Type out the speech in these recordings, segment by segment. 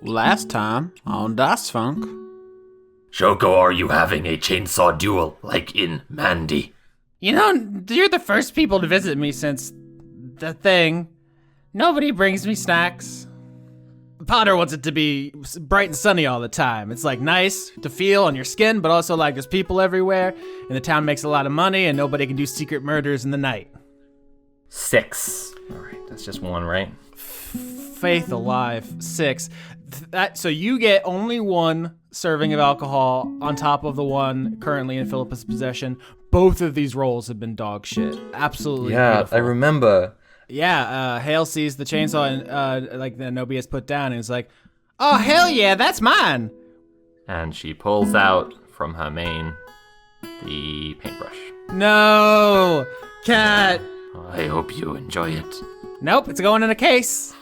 Last time on Das Funk. Shoko, are you having a chainsaw duel like in Mandy? You know, you're the first people to visit me since the thing. Nobody brings me snacks. Potter wants it to be bright and sunny all the time. It's like nice to feel on your skin, but also like there's people everywhere, and the town makes a lot of money, and nobody can do secret murders in the night. 6. All right, that's just 1, right? Faith alive, 6. So you get only 1 serving of alcohol on top of the one currently in Phillippa's possession. Both of these rolls have been dog shit. Absolutely beautiful. I remember. Yeah, Hale sees the chainsaw and like the Nobi has put down and is like, "Oh hell yeah, that's mine!" And she pulls out from her mane the paintbrush. No, cat. I hope you enjoy it. Nope, it's going in a case.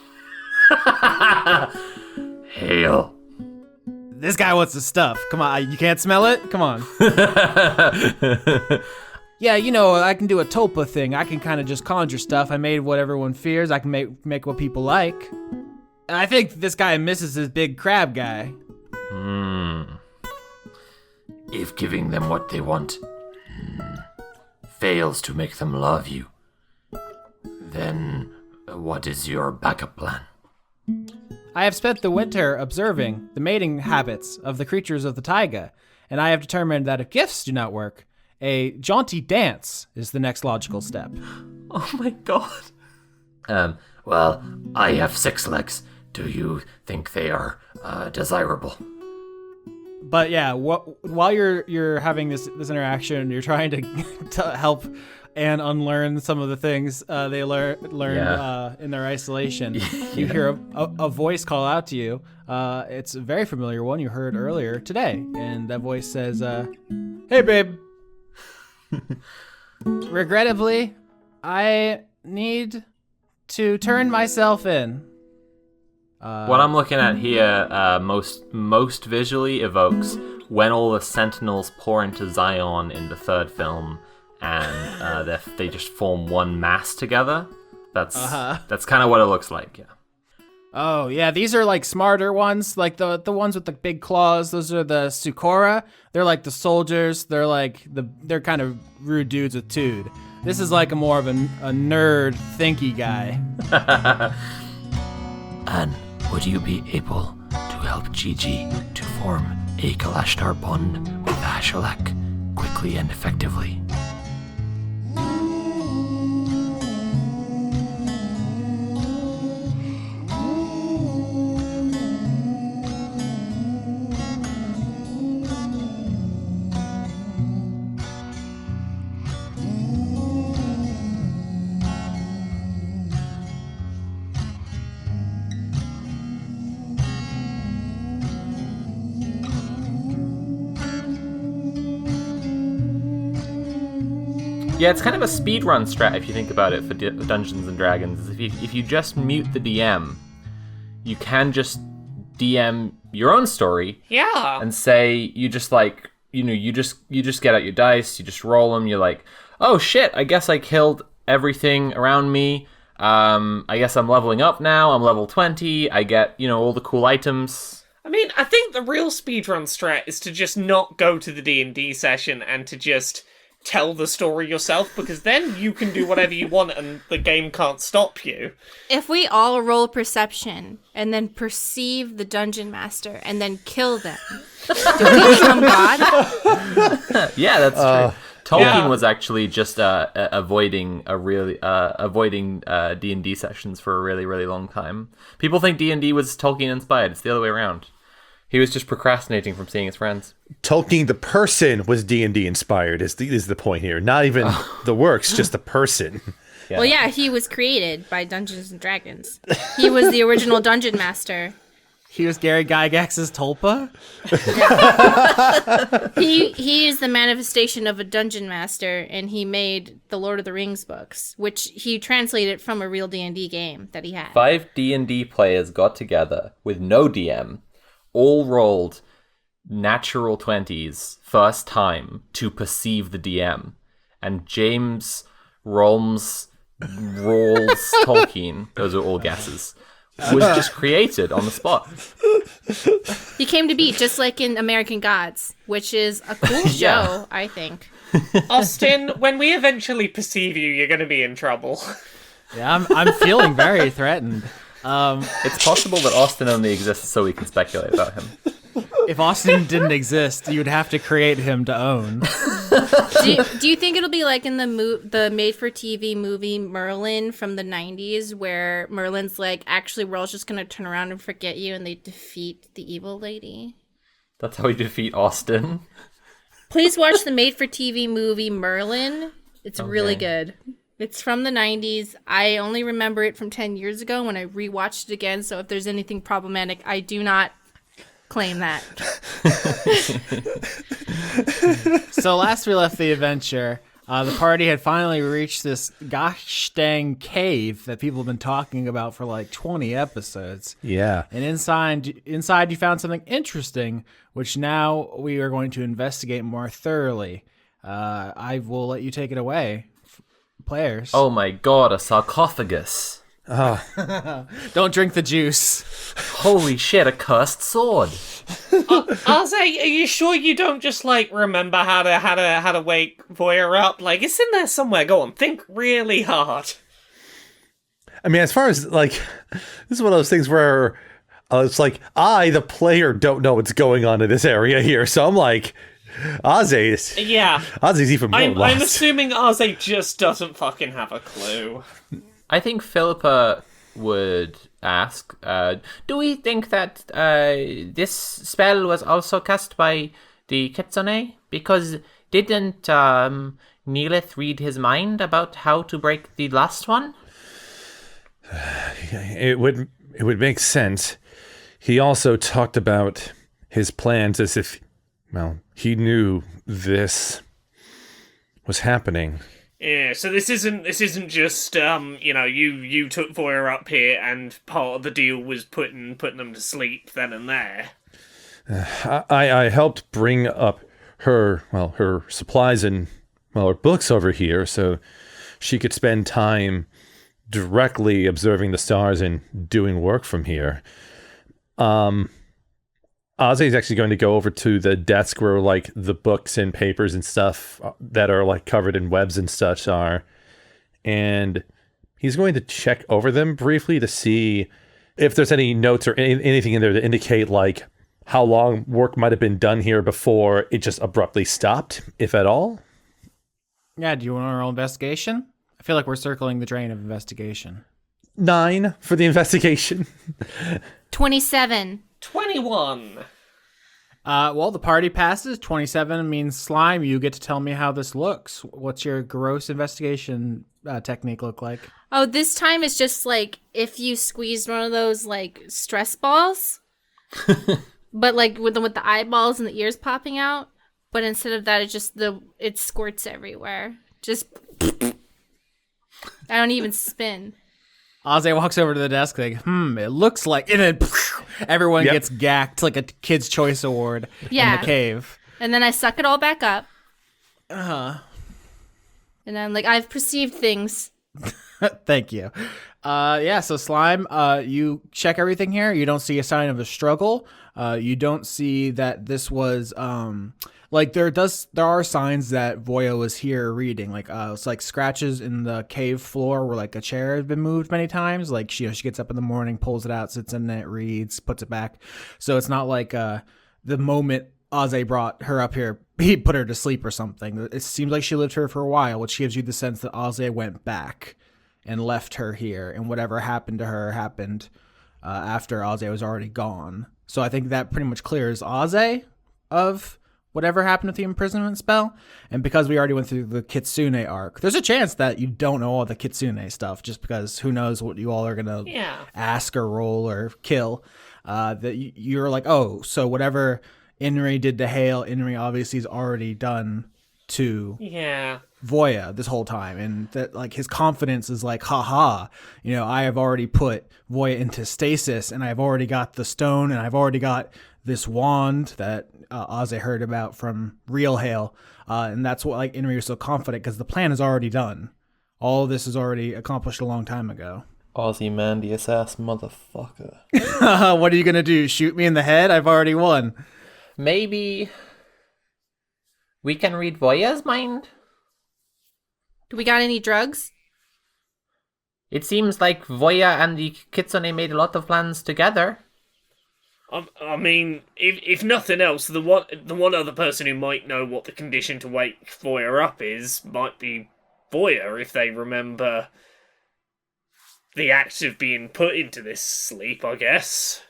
Hail. This guy wants the stuff. Come on, you can't smell it? Come on. Yeah, you know, I can do a tulpa thing. I can kind of just conjure stuff. I made what everyone fears. I can make what people like. And I think this guy misses his big crab guy. If giving them what they want fails to make them love you, then what is your backup plan? I have spent the winter observing the mating habits of the creatures of the taiga, and I have determined that if gifts do not work, a jaunty dance is the next logical step. Oh my god. Well, I have 6 legs. Do you think they are desirable? But yeah, while you're having this interaction, you're trying to help and unlearn some of the things they learn in their isolation. You hear a voice call out to you. It's a very familiar one you heard earlier today, and that voice says, "Hey, babe. Regrettably, I need to turn myself in." What I'm looking at here most visually evokes when all the Sentinels pour into Zion in the 3rd film, and they just form one mass together. That's kind of what it looks like, yeah. Oh, yeah, these are like smarter ones, like the ones with the big claws. Those are the Sukora. They're like the soldiers. They're kind of rude dudes with tude. This is like a more of a nerd, thinky guy. And would you be able to help Gigi to form a Kalashtar bond with Ashalak quickly and effectively? Yeah, it's kind of a speedrun strat if you think about it for Dungeons and Dragons. If you just mute the DM, you can just DM your own story. Yeah. And say you just like, you just get out your dice, you just roll them. You're like, oh shit, I guess I killed everything around me. I guess I'm leveling up now. I'm level 20. I get, all the cool items. I mean, I think the real speedrun strat is to just not go to the D&D session and to just tell the story yourself, because then you can do whatever you want and the game can't stop you. If we all roll perception and then perceive the dungeon master and then kill them, do we become God? Yeah, that's true. Tolkien was actually just avoiding D&D sessions for a really, really long time. People think D&D was Tolkien inspired. It's the other way around. He was just procrastinating from seeing his friends. Tolkien, the person, was D&D inspired. Is the point here? Not even the works, just the person. Yeah. Well, yeah, he was created by Dungeons and Dragons. He was the original dungeon master. He was Gary Gygax's Tulpa? He is the manifestation of a dungeon master, and he made the Lord of the Rings books, which he translated from a real D&D game that he had. 5 D&D players got together with no DM, all rolled natural 20s first time to perceive the DM. And James Rolls Tolkien, those are all guesses, was just created on the spot. He came to be just like in American Gods, which is a cool show, I think. Austin, when we eventually perceive you, you're going to be in trouble. Yeah, I'm feeling very threatened. It's possible that Austin only exists so we can speculate about him. If Austin didn't exist, you'd have to create him to own. Do you think it'll be like in the made-for-TV movie Merlin from the 90s, where Merlin's like, actually, we're all just going to turn around and forget you, and they defeat the evil lady? That's how we defeat Austin. Please watch the made-for-TV movie Merlin. It's really good. It's from the 90s. I only remember it from 10 years ago when I rewatched it again, so if there's anything problematic, I do not claim that. So last we left the adventure, the party had finally reached this gosh dang cave that people have been talking about for like 20 episodes. Yeah. And inside you found something interesting, which now we are going to investigate more thoroughly. I will let you take it away, players. Oh my god, a sarcophagus. Don't drink the juice. Holy shit, a cursed sword. Arze, are you sure you don't just like remember how to wake Voya up? Like, it's in there somewhere. Go on, think really hard. I mean, as far as like, this is one of those things where it's like the player, don't know what's going on in this area here. So I'm like, Ozzy's even more lost. I'm assuming Arze just doesn't fucking have a clue. I think Phillippa would ask, do we think that this spell was also cast by the Kitsune? Because didn't Neelith read his mind about how to break the last one? It would make sense. He also talked about his plans as if, well, he knew this was happening. Yeah, so this isn't just you took Voya up here and part of the deal was putting them to sleep then and there. I helped bring up her supplies and her books over here so she could spend time directly observing the stars and doing work from here. Ozzy is actually going to go over to the desk where like the books and papers and stuff that are like covered in webs and such are. And he's going to check over them briefly to see if there's any notes or anything in there to indicate like how long work might have been done here before it just abruptly stopped, if at all. Yeah, do you want to roll investigation? I feel like we're circling the drain of investigation. 9 for the investigation. 27. 21. Well, the party passes. 27 means slime. You get to tell me how this looks. What's your gross investigation technique look like? Oh, this time it's just like if you squeezed one of those like stress balls, but like with the eyeballs and the ears popping out. But instead of that, it squirts everywhere. Just I don't even spin. Ozzy walks over to the desk like, it looks like... And then everyone gets gacked like a Kid's Choice Award in the cave. And then I suck it all back up. Uh-huh. And I'm like, I've perceived things. Thank you. So Slime, you check everything here. You don't see a sign of a struggle. You don't see that this was... there are signs that Voya was here reading. Like it's like scratches in the cave floor where like a chair has been moved many times. Like she gets up in the morning, pulls it out, sits in it, reads, puts it back. So it's not like the moment Aze brought her up here, he put her to sleep or something. It seems like she lived here for a while, which gives you the sense that Aze went back and left her here, and whatever happened to her happened after Aze was already gone. So I think that pretty much clears Aze of whatever happened with the imprisonment spell. And because we already went through the Kitsune arc, there's a chance that you don't know all the Kitsune stuff, just because who knows what you all are going to ask or roll or kill. That you're like, oh, so whatever Inri did to Hale, Inri obviously has already done to Voya this whole time. And that like his confidence is like, haha, I have already put Voya into stasis, and I've already got the stone, and I've already got this wand that Aze heard about from real Hale, and that's what like Inri was so confident, because the plan is already done. All of this is already accomplished a long time ago. Ozymandias ass motherfucker. What are you gonna do? Shoot me in the head? I've already won. Maybe we can read Voya's mind? Do we got any drugs? It seems like Voya and the Kitsune made a lot of plans together. I mean, if nothing else, the one other person who might know what the condition to wake Voya up is might be Voya, if they remember the act of being put into this sleep, I guess.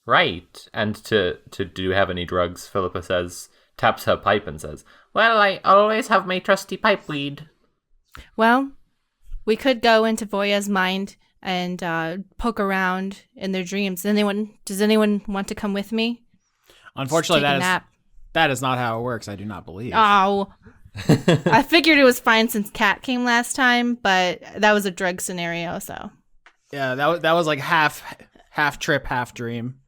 Right. And to do you have any drugs, Phillippa says, taps her pipe and says, well, I always have my trusty pipe weed. Well, we could go into Voya's mind and poke around in their dreams. Does anyone want to come with me? Unfortunately, Just take a nap. that is not how it works. I do not believe. Oh. I figured it was fine since Kat came last time, but that was a drug scenario, so. Yeah, that was like half trip, half dream.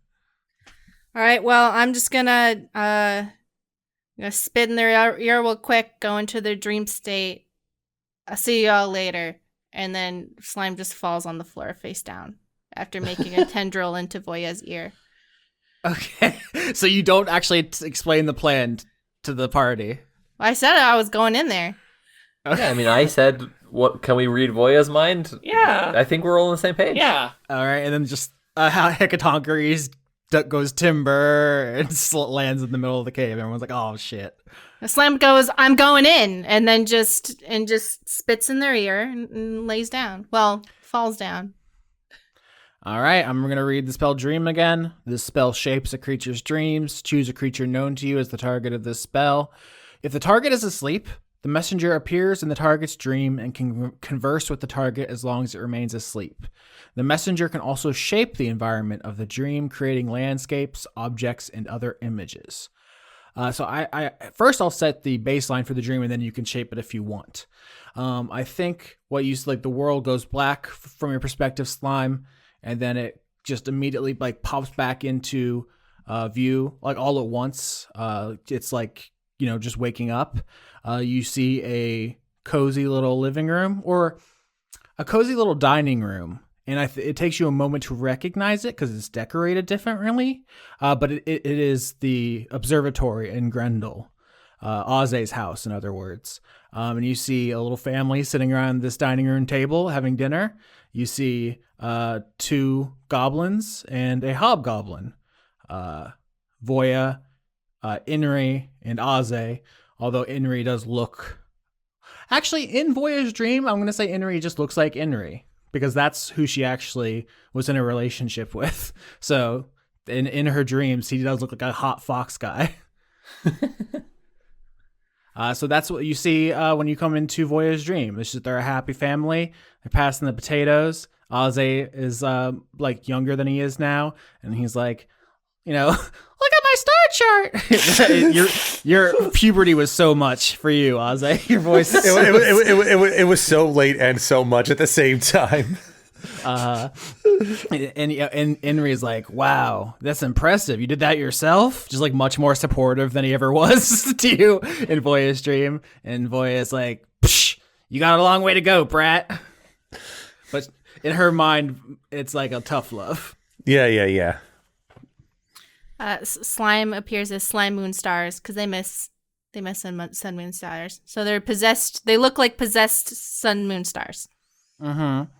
All right, well, I'm just gonna spit in their ear real quick, go into their dream state. I'll see y'all later. And then Slime just falls on the floor face down after making a tendril into Voya's ear. Okay, so you don't actually explain the plan to the party. I said I was going in there. Okay. Yeah, I mean, I said, "What? Can we read Voya's mind?" Yeah. I think we're all on the same page. Yeah. All right, and then just how Hecatoncheires goes timber and lands in the middle of the cave. Everyone's like, "Oh shit!" Slam goes, "I'm going in," and then just spits in their ear and lays down. Well, falls down. All right, I'm going to read the spell Dream again. This spell shapes a creature's dreams. Choose a creature known to you as the target of this spell. If the target is asleep, the messenger appears in the target's dream and can converse with the target as long as it remains asleep. The messenger can also shape the environment of the dream, creating landscapes, objects, and other images. So I first I'll set the baseline for the dream, and then you can shape it if you want. I think what you like the world goes black from your perspective, Slime, and then it just immediately like pops back into view like all at once. It's like just waking up. You see a cozy little living room or a cozy little dining room. And it takes you a moment to recognize it because it's decorated differently. But it is the observatory in Grendel, Ozze's house, in other words. And you see a little family sitting around this dining room table having dinner. You see 2 goblins and a hobgoblin, Voya, Inri, and Ozze. Although Inri does look... Actually, in Voya's dream, I'm going to say Inri just looks like Inri, because that's who she actually was in a relationship with. So in her dreams, he does look like a hot fox guy. So that's what you see when you come into Voya's dream. It's just they're a happy family. They're passing the potatoes. Ozze is like younger than he is now, and he's like, look at my star chart. Your puberty was so much for you, Ozze. Your voice. It was so late and so much at the same time. And Inri's like, wow, that's impressive. You did that yourself? Just like much more supportive than he ever was to you in Voya's dream. And Voya's like, psh, you got a long way to go, brat. But in her mind, it's like a tough love. Yeah. Slime appears as slime moon stars because they miss sun moon stars. So they're possessed. They look like possessed sun moon stars. Mm-hmm.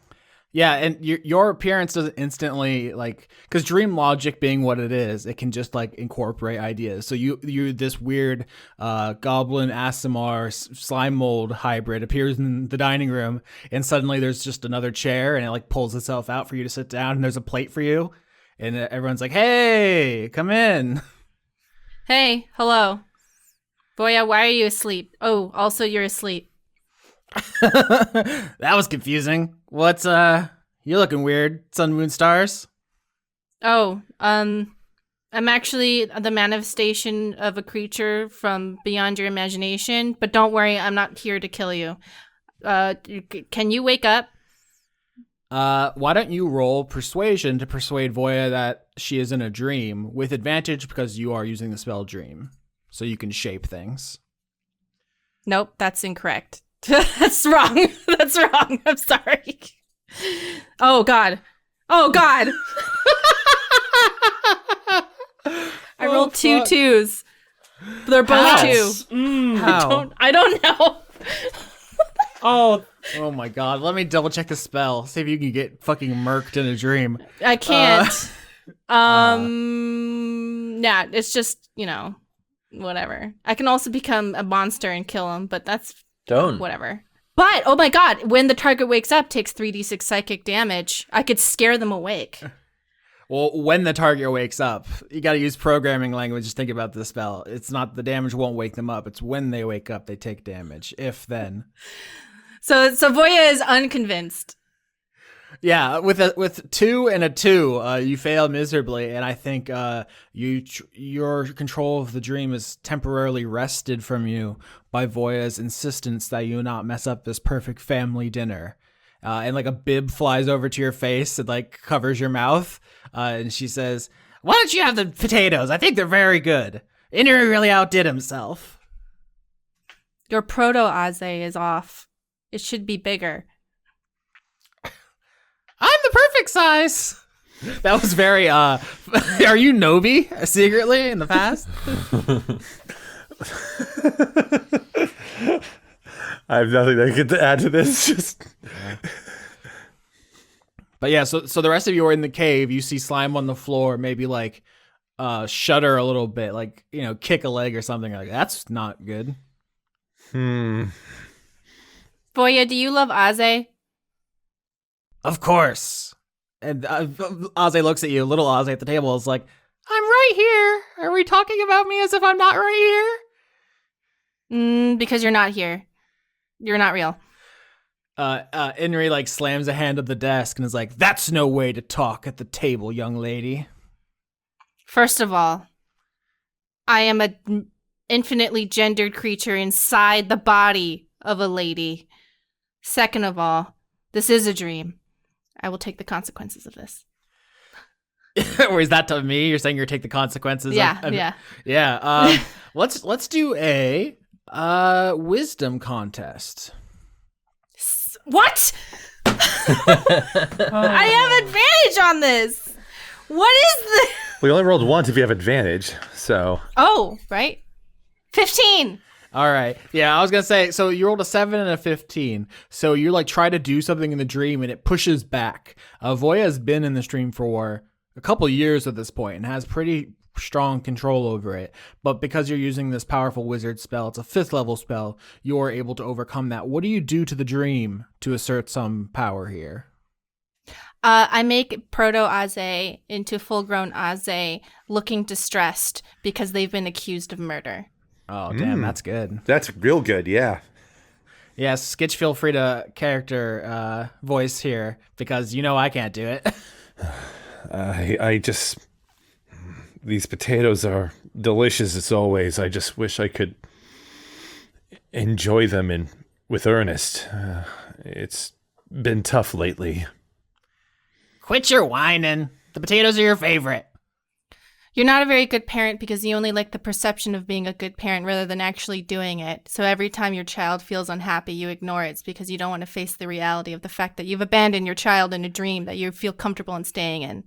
Yeah, and your appearance doesn't instantly because dream logic being what it is, it can just like incorporate ideas. So you this weird goblin Asimar slime mold hybrid appears in the dining room, and suddenly there's just another chair, and it like pulls itself out for you to sit down, and there's a plate for you, and everyone's like, "Hey, come in." Hey, hello, Voya. Why are you asleep? Oh, also you're asleep. That was confusing. What's you're looking weird, sun, moon, stars? Oh, I'm actually the manifestation of a creature from beyond your imagination, but don't worry, I'm not here to kill you. Can you wake up? Why don't you roll persuasion to persuade Voya that she is in a dream with advantage because you are using the spell dream, so you can shape things. Nope, that's incorrect. That's wrong. That's wrong. I'm sorry. Oh God. Oh God. I rolled two fuck. twos. They're both two. How? I don't know. Oh my god. Let me double check the spell. See if you can get fucking murked in a dream. I can't. Yeah, it's just, whatever. I can also become a monster and kill him, but that's Don't. whatever. But, oh my god, when the target wakes up, takes 3d6 psychic damage. I could scare them awake. Well, when the target wakes up, you got to use programming language. Just think about the spell. It's not the damage won't wake them up. It's when they wake up, they take damage. If then. So Voya is unconvinced. Yeah, with 2 and a 2, you fail miserably, and I think your control of the dream is temporarily wrested from you by Voya's insistence that you not mess up this perfect family dinner. And like a bib flies over to your face and like covers your mouth, and she says, "Why don't you have the potatoes? I think they're very good." Inri really outdid himself. Your proto-Aze is off. It should be bigger. I'm the perfect size. That was very, are you Nobi secretly in the past? I have nothing I get to add to this. Just But yeah, so the rest of you are in the cave. You see slime on the floor, maybe like shudder a little bit, like, kick a leg or something. Like, that's not good. Voya, do you love Aze? Of course. And Aze looks at you, little Aze at the table is like, I'm right here. Are we talking about me as if I'm not right here? Because you're not here. You're not real. Inri like slams a hand on the desk and is like, that's no way to talk at the table, young lady. First of all, I am an infinitely gendered creature inside the body of a lady. Second of all, this is a dream. I will take the consequences of this. Or is that to me? You're saying you're take the consequences? Yeah. Yeah. Let's do a wisdom contest. What? I have advantage on this. What is this? we only rolled once if you have advantage, so. Oh, right. 15. All right. Yeah, I was going to say, so you rolled a 7 and a 15. So you like try to do something in the dream and it pushes back. Voya has been in this dream for a couple years at this point and has pretty strong control over it. But because you're using this powerful wizard spell, it's a 5th level spell, you're able to overcome that. What do you do to the dream to assert some power here? I make proto-Aze into full-grown Aze looking distressed because they've been accused of murder. Oh, damn, that's good. That's real good, yeah. Yes, Skitch, feel free to character voice here because I can't do it. I just... These potatoes are delicious as always. I just wish I could enjoy them with earnest. It's been tough lately. Quit your whining. The potatoes are your favorite. You're not a very good parent because you only like the perception of being a good parent rather than actually doing it. So every time your child feels unhappy, you ignore it. It's because you don't want to face the reality of the fact that you've abandoned your child in a dream that you feel comfortable in staying in.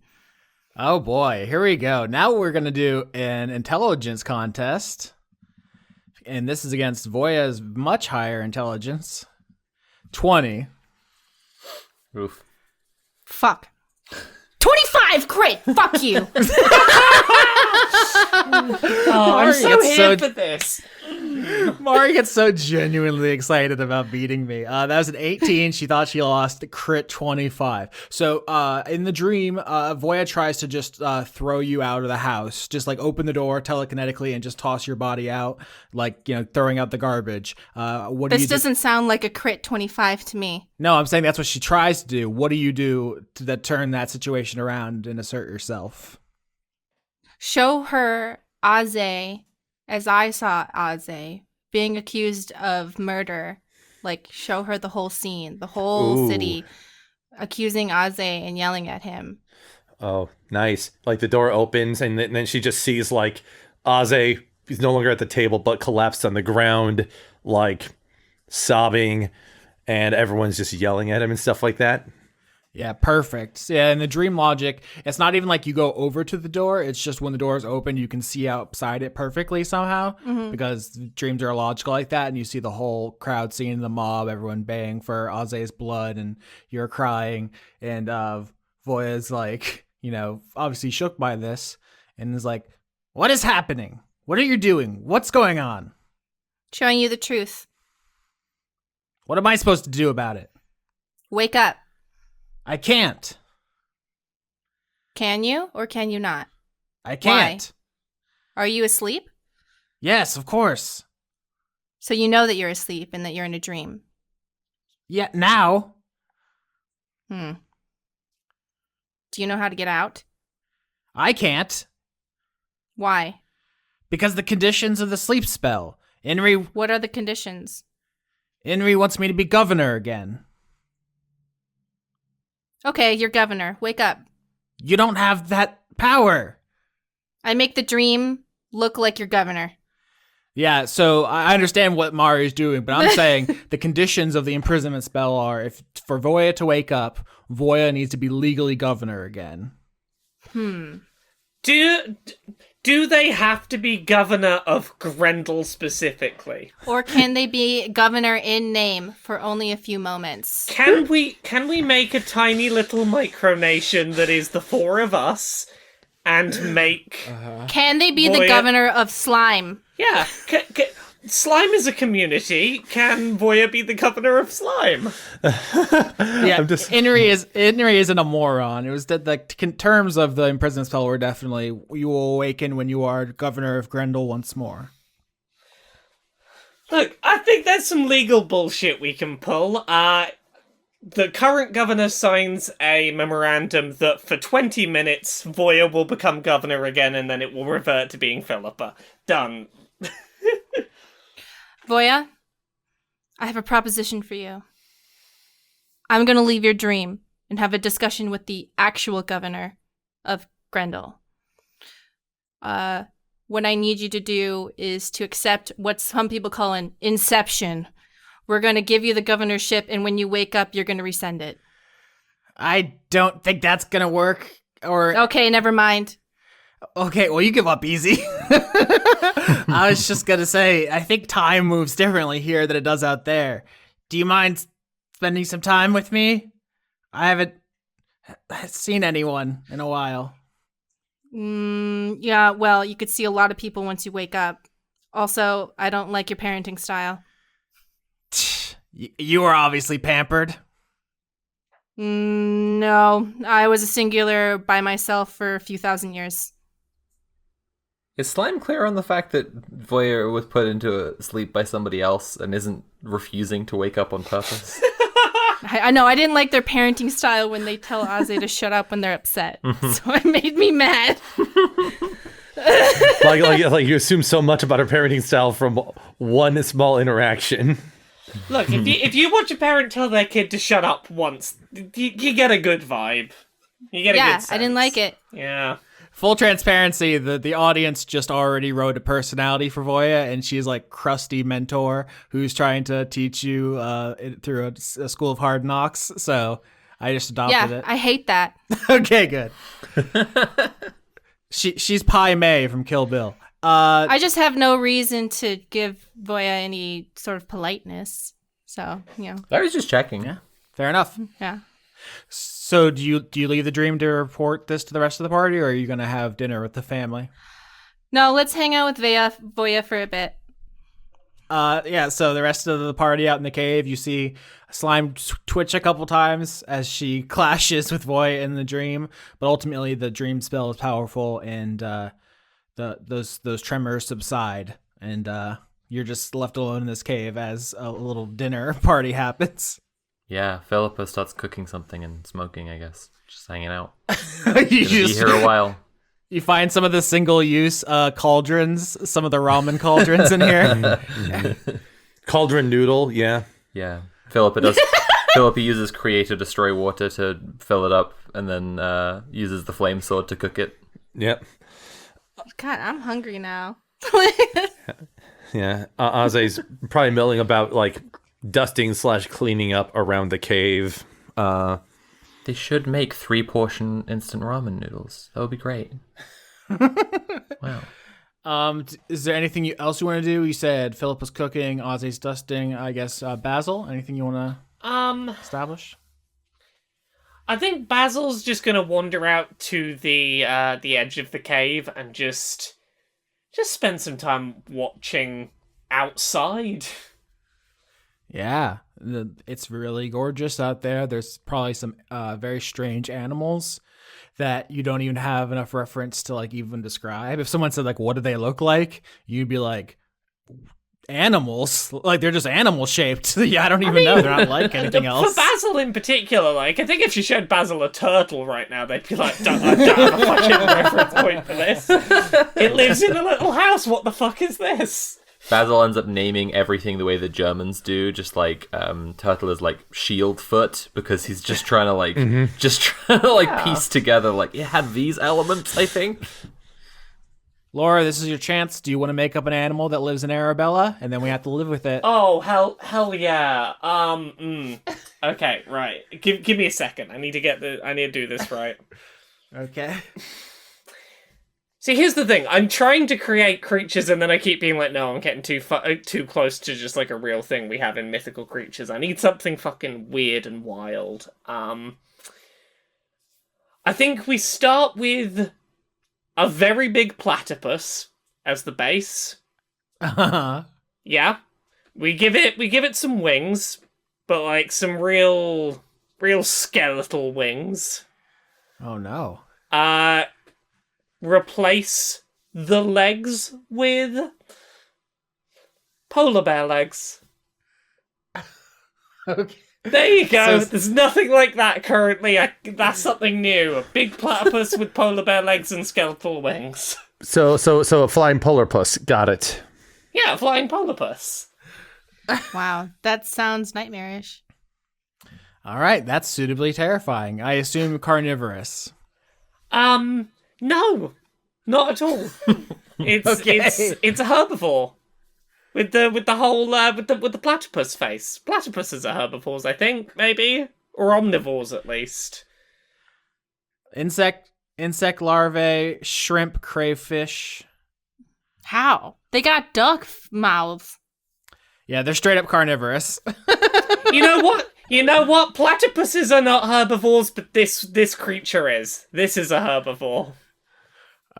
Oh boy, here we go. Now we're going to do an intelligence contest. And this is against Voya's much higher intelligence. 20. Oof. Fuck. 25 crit! Fuck you! I'm so here for this. Mari gets so genuinely excited about beating me. That was an 18. She thought she lost. Crit 25. So in the dream, Voya tries to just throw you out of the house. Just like open the door telekinetically and just toss your body out, like, throwing out the garbage. What do you do? This doesn't sound like a crit 25 to me. No, I'm saying that's what she tries to do. What do you do to turn that situation around and assert yourself? Show her Aze as I saw Aze being accused of murder. Like, show her the whole scene, the whole city accusing Aze and yelling at him. Oh, nice. Like the door opens and then she just sees like Aze, he's no longer at the table but collapsed on the ground, like sobbing, and everyone's just yelling at him and stuff like that. Yeah, perfect. Yeah, and the dream logic, it's not even like you go over to the door. It's just when the door is open, you can see outside it perfectly somehow because dreams are logical like that. And you see the whole crowd seeing the mob, everyone baying for Aze's blood, and you're crying. And Voya's like, obviously shook by this and is like, what is happening? What are you doing? What's going on? Showing you the truth. What am I supposed to do about it? Wake up. I can't. Can you or can you not? I can't. Why? Are you asleep? Yes, of course. So you know that you're asleep and that you're in a dream. Yeah, now. Do you know how to get out? I can't. Why? Because the conditions of the sleep spell. What are the conditions? Henry wants me to be governor again. Okay, you're governor. Wake up. You don't have that power. I make the dream look like you're governor. Yeah, so I understand what Mari's doing, but I'm saying the conditions of the imprisonment spell are for Voya to wake up, Voya needs to be legally governor again. Do they have to be governor of Grendel specifically? Or can they be governor in name for only a few moments? Can we make a tiny little micronation that is the four of us and make... Can they be the governor of Slime? Yeah. Slime is a community. Can Voya be the governor of Slime? Yeah, Henry isn't a moron. It was that the terms of the imprisonment spell were definitely you will awaken when you are governor of Grendel once more. Look, I think there's some legal bullshit we can pull. The current governor signs a memorandum that for 20 minutes Voya will become governor again and then it will revert to being Phillippa. Done. Voya, I have a proposition for you. I'm going to leave your dream and have a discussion with the actual governor of Grendel. What I need you to do is to accept what some people call an inception. We're going to give you the governorship, and when you wake up, you're going to rescind it. I don't think that's going to work. Okay, never mind. Okay, well, you give up easy. I was just going to say, I think time moves differently here than it does out there. Do you mind spending some time with me? I haven't seen anyone in a while. Yeah, well, you could see a lot of people once you wake up. Also, I don't like your parenting style. You were obviously pampered. No, I was a singular by myself for a few thousand years. Is Slime clear on the fact that Voya was put into a sleep by somebody else and isn't refusing to wake up on purpose? I know, I didn't like their parenting style when they tell Aze to shut up when they're upset. So it made me mad. like you assume so much about her parenting style from one small interaction. Look, if you watch a parent tell their kid to shut up once, you get a good vibe. You get a good sense. I didn't like it. Yeah. Full transparency, the audience just already wrote a personality for Voya, and she's like crusty mentor who's trying to teach you through a school of hard knocks. So I just adopted it. I hate that. Okay, good. She's Pai Mei from Kill Bill. I just have no reason to give Voya any sort of politeness. So, I was just checking. Yeah, fair enough. Yeah. So do you leave the dream to report this to the rest of the party, or are you going to have dinner with the family? No, let's hang out with Voya for a bit. Yeah, so the rest of the party out in the cave, you see Slime twitch a couple times as she clashes with Voya in the dream, but ultimately the dream spell is powerful, and those tremors subside, and you're just left alone in this cave as a little dinner party happens. Yeah, Phillippa starts cooking something and smoking, I guess. Just hanging out. You Be here a while. You find some of the single-use cauldrons, some of the ramen cauldrons in here. Cauldron noodle, yeah. Yeah. Phillippa uses create or destroy water to fill it up, and then uses the flame sword to cook it. Yep. God, I'm hungry now. Yeah. Aze's probably milling about, like, dusting / cleaning up around the cave. They should make 3-portion instant ramen noodles. That would be great. Wow. Is there anything else you want to do? You said Phillippa's cooking, Ozzy's dusting. I guess Basil. Anything you want to establish? I think Basil's just gonna wander out to the edge of the cave and just spend some time watching outside. Yeah, it's really gorgeous out there. There's probably some very strange animals that you don't even have enough reference to like even describe. If someone said like, what do they look like? You'd be like, animals? Like they're just animal shaped. Yeah, I don't even know. They're not like anything else. For Basil in particular, like I think if you showed Basil a turtle right now, they'd be like, I don't have a fucking reference point for this. It lives in a little house. What the fuck is this? Basil ends up naming everything the way the Germans do, just like Turtle is like shield foot, because he's just trying to like piece together like it had these elements, I think. Laura, this is your chance. Do you want to make up an animal that lives in Arabella, and then we have to live with it? Oh hell yeah. Okay, right. Give me a second. I need to do this right. Okay. See, here's the thing. I'm trying to create creatures, and then I keep being like, no, I'm getting too close to just like a real thing we have in mythical creatures. I need something fucking weird and wild. I think we start with a very big platypus as the base. Yeah. We give it some wings, but like some real skeletal wings. Oh no. Replace the legs with polar bear legs. Okay. There you go. There's nothing like that currently. That's something new. A big platypus with polar bear legs and skeletal wings. So a flying polar puss. Got it. Yeah, a flying polar puss. Wow, that sounds nightmarish. All right, that's suitably terrifying. I assume carnivorous. No, not at all. It's a herbivore with the whole with the platypus face. Platypuses are herbivores, I think, maybe, or omnivores at least. Insect larvae, shrimp, crayfish. How? They got duck mouths. Yeah, they're straight up carnivorous. You know what? Platypuses are not herbivores, but this creature is. This is a herbivore.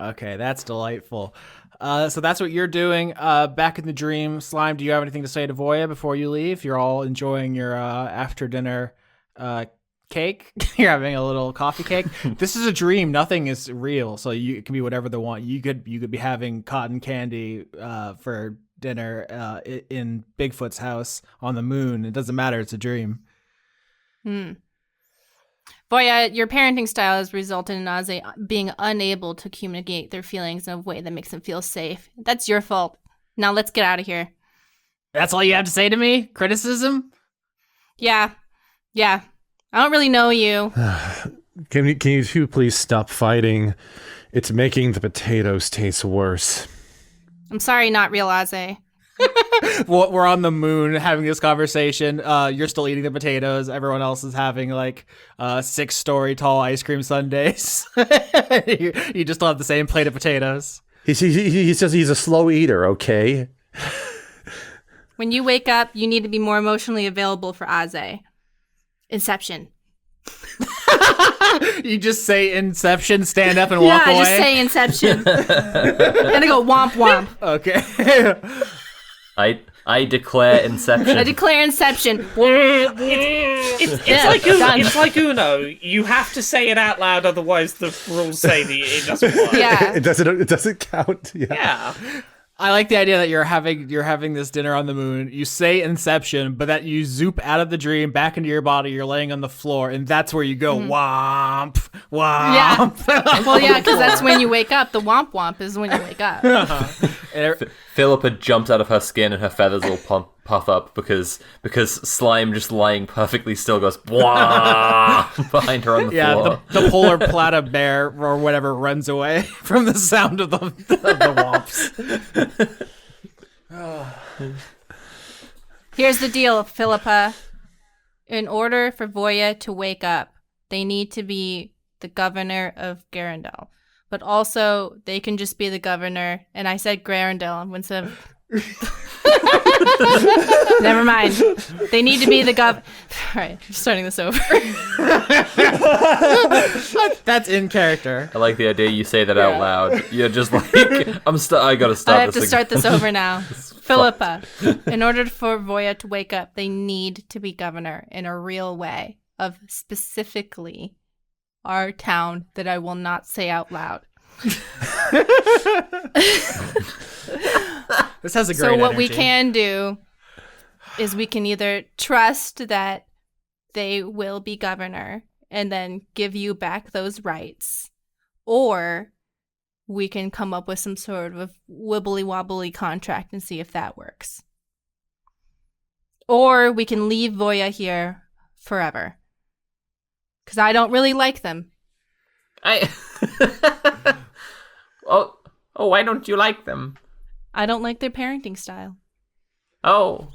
Okay, that's delightful. So that's what you're doing. Back in the dream, Slime, do you have anything to say to Voya before you leave? You're all enjoying your after dinner cake. You're having a little coffee cake. This is a dream. Nothing is real, so it can be whatever they want. You could be having cotton candy for dinner in Bigfoot's house on the moon. It doesn't matter. It's a dream. Voya, your parenting style has resulted in Ozzy being unable to communicate their feelings in a way that makes them feel safe. That's your fault. Now let's get out of here. That's all you have to say to me? Criticism? Yeah. I don't really know you. Can you two please stop fighting? It's making the potatoes taste worse. I'm sorry, not real Ozzy. We're on the moon having this conversation. You're still eating the potatoes. Everyone else is having like 6-story tall ice cream sundaes. You just still have the same plate of potatoes. He says he's a slow eater, okay? When you wake up, you need to be more emotionally available for Ozzy. Inception. You just say Inception, stand up and walk away? Yeah, just say Inception. And I go womp womp. Okay. I declare Inception. I declare Inception. It's like Uno. You have to say it out loud, otherwise the rules say it doesn't work. Yeah. It doesn't count. Yeah. I like the idea that you're having this dinner on the moon. You say Inception, but that you zoop out of the dream back into your body. You're laying on the floor, and that's where you go womp womp. Yeah. Well, yeah, because that's when you wake up. The womp womp is when you wake up. Phillippa jumps out of her skin, and her feathers all puff up because Slime just lying perfectly still goes wah behind her on the floor. The polar plata bear or whatever runs away from the sound of the womps. Here's the deal, Phillippa. In order for Voya to wake up, they need to be the governor of Grendel. But also, they can just be the governor. And I said Grendel instead of... Never mind. They need to be the All right, I'm starting this over. That's in character. I like the idea you say that out loud. You're just like, I gotta stop I have this to start this over now. Phillippa, in order for Voya to wake up, they need to be governor in a real way of specifically our town that I will not say out loud. This has a great So what energy. we can do is we can either trust that they will be governor and then give you back those rights, or we can come up with some sort of wibbly wobbly contract and see if that works. Or we can leave Voya here forever. Because I don't really like them. Oh, why don't you like them? I don't like their parenting style. Oh.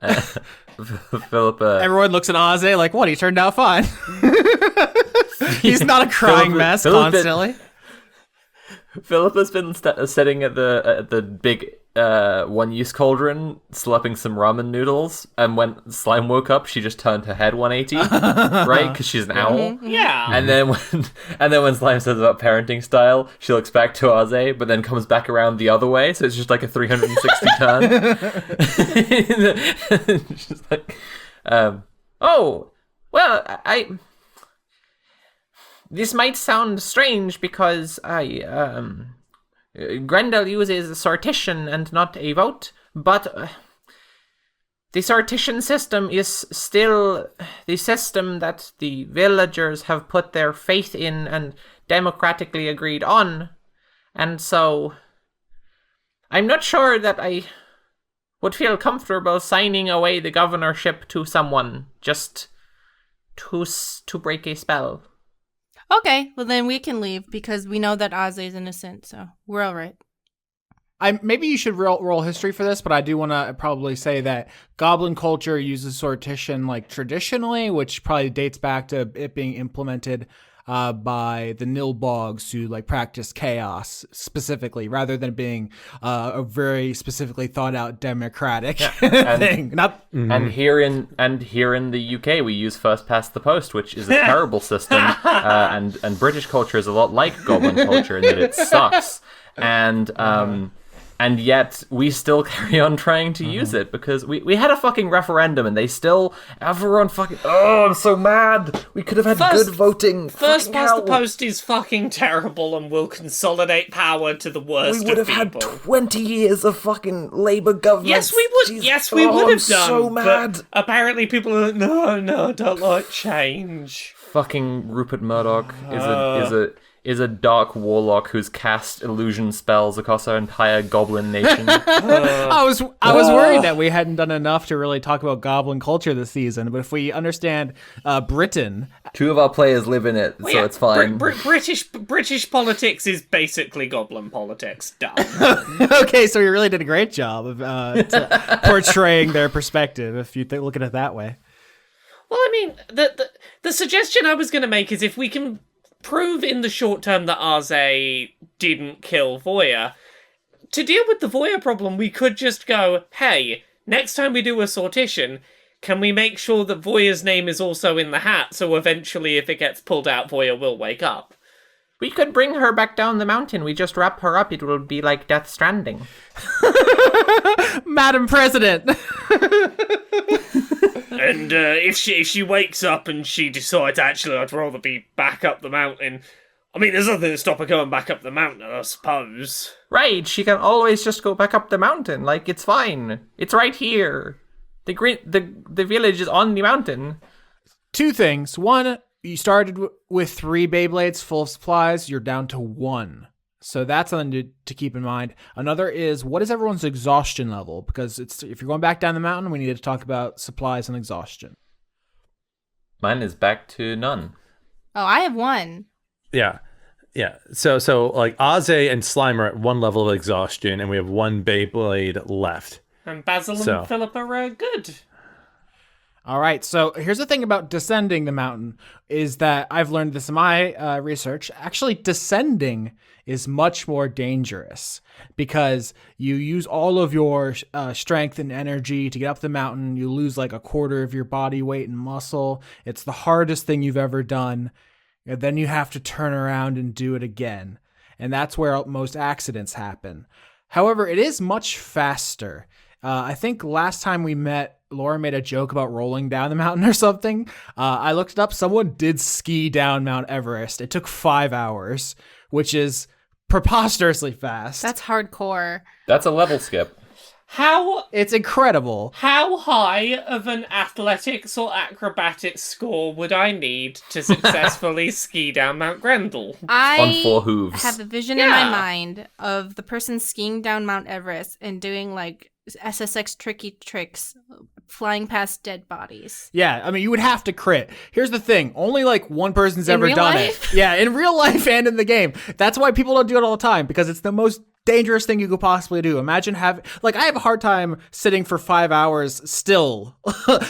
Phillippa. Everyone looks at Ozzy like, what? He turned out fine. He's not a crying mess constantly. Phillippa's been sitting at the big one-use cauldron, slurping some ramen noodles, and when Slime woke up, she just turned her head 180, right? Because she's an owl. Yeah. And then when Slime says about parenting style, she looks back to Aze, but then comes back around the other way, so it's just like a 360 turn. She's like, oh, well, this might sound strange because Grendel uses a sortition and not a vote, but the sortition system is still the system that the villagers have put their faith in and democratically agreed on. And so I'm not sure that I would feel comfortable signing away the governorship to someone just to break a spell. Okay, well then we can leave because we know that Ozzy is innocent, so we're all right. Maybe you should roll history for this, but I do want to probably say that goblin culture uses sortition like traditionally, which probably dates back to it being implemented by the Nilbogs who like practice chaos specifically, rather than being a very specifically thought out democratic thing. And here in the UK, we use first past the post, which is a terrible system. And British culture is a lot like goblin culture in that it sucks. And yet we still carry on trying to use it because we had a fucking referendum and they still, everyone fucking, oh, I'm so mad. We could have had good voting. First past the post is fucking terrible and will consolidate power to the worst of people. We would have had 20 years of fucking Labour government. Yes, we would. Jeez. Yes, we would have done. So mad. But apparently people are like, no, I don't like change. Fucking Rupert Murdoch is a dark warlock who's cast illusion spells across our entire goblin nation. I was worried that we hadn't done enough to really talk about goblin culture this season, but if we understand Britain, 2 of our players live in it, so it's fine. British politics is basically goblin politics. Done. Okay, so we really did a great job of portraying their perspective, if you look at it that way. Well, I mean, the suggestion I was going to make is if we can prove in the short term that Arze didn't kill Voya, to deal with the Voya problem, we could just go, hey, next time we do a sortition, can we make sure that Voya's name is also in the hat, so eventually if it gets pulled out, Voya will wake up? We could bring her back down the mountain. We just wrap her up. It will be like Death Stranding. Madam President! And if she wakes up and she decides, actually, I'd rather be back up the mountain, I mean, there's nothing to stop her going back up the mountain, I suppose. Right, she can always just go back up the mountain. Like, it's fine. It's right here. The village is on the mountain. 2 things. 1, you started with 3 Beyblades full of supplies. You're down to 1. So that's something to keep in mind. Another is, what is everyone's exhaustion level? Because if you're going back down the mountain, we need to talk about supplies and exhaustion. Mine is back to none. Oh, I have 1. Yeah. So like Aze and Slime are at 1 level of exhaustion, and we have 1 Beyblade left. And Basil and Phillippa are good. All right, so here's the thing about descending the mountain is that I've learned this in my research. Actually, descending is much more dangerous because you use all of your strength and energy to get up the mountain. You lose like a quarter of your body weight and muscle. It's the hardest thing you've ever done. And then you have to turn around and do it again. And that's where most accidents happen. However, it is much faster. I think last time we met, Laura made a joke about rolling down the mountain or something. I looked it up. Someone did ski down Mount Everest. It took 5 hours, which is preposterously fast. That's hardcore. That's a level skip. It's incredible. How high of an athletics or acrobatics score would I need to successfully ski down Mount Grendel? On 4 hooves. I have a vision in my mind of the person skiing down Mount Everest and doing like SSX tricky tricks, flying past dead bodies. Yeah, I mean, you would have to crit. Here's the thing. Only like one person's In ever real done life? it. Yeah, in real life and in the game. That's why people don't do it all the time, because it's the most dangerous thing you could possibly do. Imagine I have a hard time sitting for 5 hours still.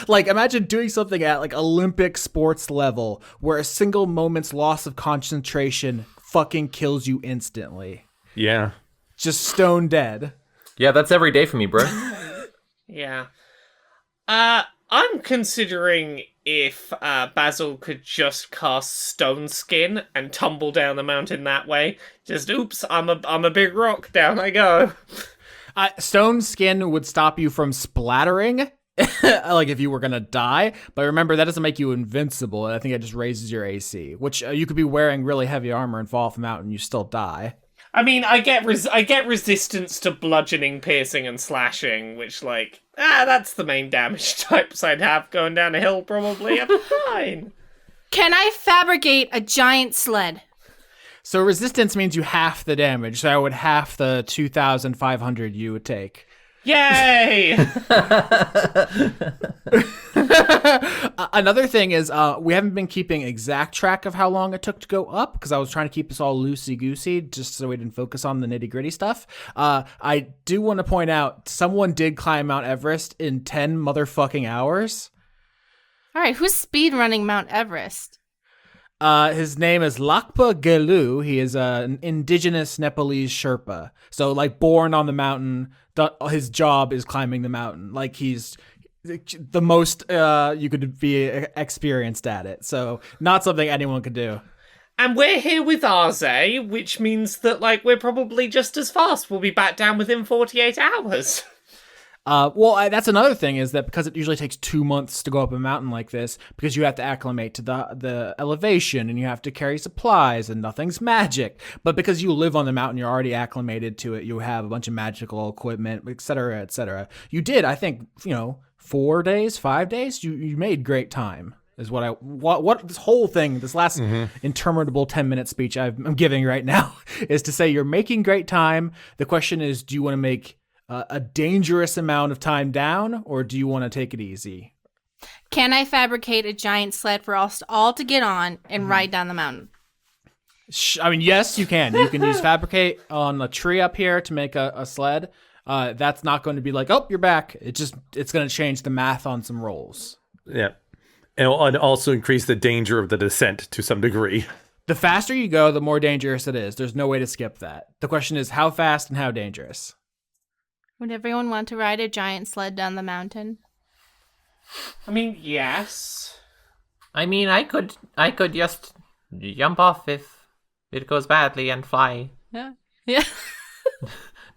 Like, imagine doing something at like Olympic sports level where a single moment's loss of concentration fucking kills you instantly. Yeah. Just stone dead. Yeah, that's every day for me, bro. Yeah. I'm considering if Basil could just cast Stone Skin and tumble down the mountain that way. Just oops, I'm a big rock, down I go. Stone Skin would stop you from splattering, like if you were gonna die. But remember, that doesn't make you invincible. I think it just raises your AC, which you could be wearing really heavy armor and fall off the mountain, and you still die. I mean, I get resistance to bludgeoning, piercing, and slashing, which, like, that's the main damage types I'd have going down a hill, probably. I'm fine. Can I fabricate a giant sled? So resistance means you half the damage, so I would half the 2,500 you would take. Yay! Another thing is we haven't been keeping exact track of how long it took to go up because I was trying to keep us all loosey-goosey just so we didn't focus on the nitty-gritty stuff. I do want to point out someone did climb Mount Everest in 10 motherfucking hours. All right, who's speed running Mount Everest? His name is Lakpa Gelu. He is an indigenous Nepalese Sherpa. So, like, born on the mountain. His job is climbing the mountain. Like, he's the most you could be experienced at it. So, not something anyone could do. And we're here with Arze, which means that, like, we're probably just as fast. We'll be back down within 48 hours. That's another thing is that because it usually takes 2 months to go up a mountain like this, because you have to acclimate to the elevation and you have to carry supplies and nothing's magic. But because you live on the mountain, you're already acclimated to it. You have a bunch of magical equipment, et cetera, et cetera. You did, I think, 4 days, 5 days. You made great time. Is what this whole thing, this last interminable 10-minute speech I'm giving right now is to say you're making great time. The question is, do you want to make a dangerous amount of time down, or do you want to take it easy? Can I fabricate a giant sled for us all to get on and ride down the mountain? I mean, yes, you can. You can use fabricate on a tree up here to make a sled. That's not going to be like, oh, you're back. It's going to change the math on some rolls. Yeah. And it'll also increase the danger of the descent to some degree. The faster you go, the more dangerous it is. There's no way to skip that. The question is how fast and how dangerous. Would everyone want to ride a giant sled down the mountain? I mean, yes. I mean, I could just jump off if it goes badly and fly. Yeah. Yeah.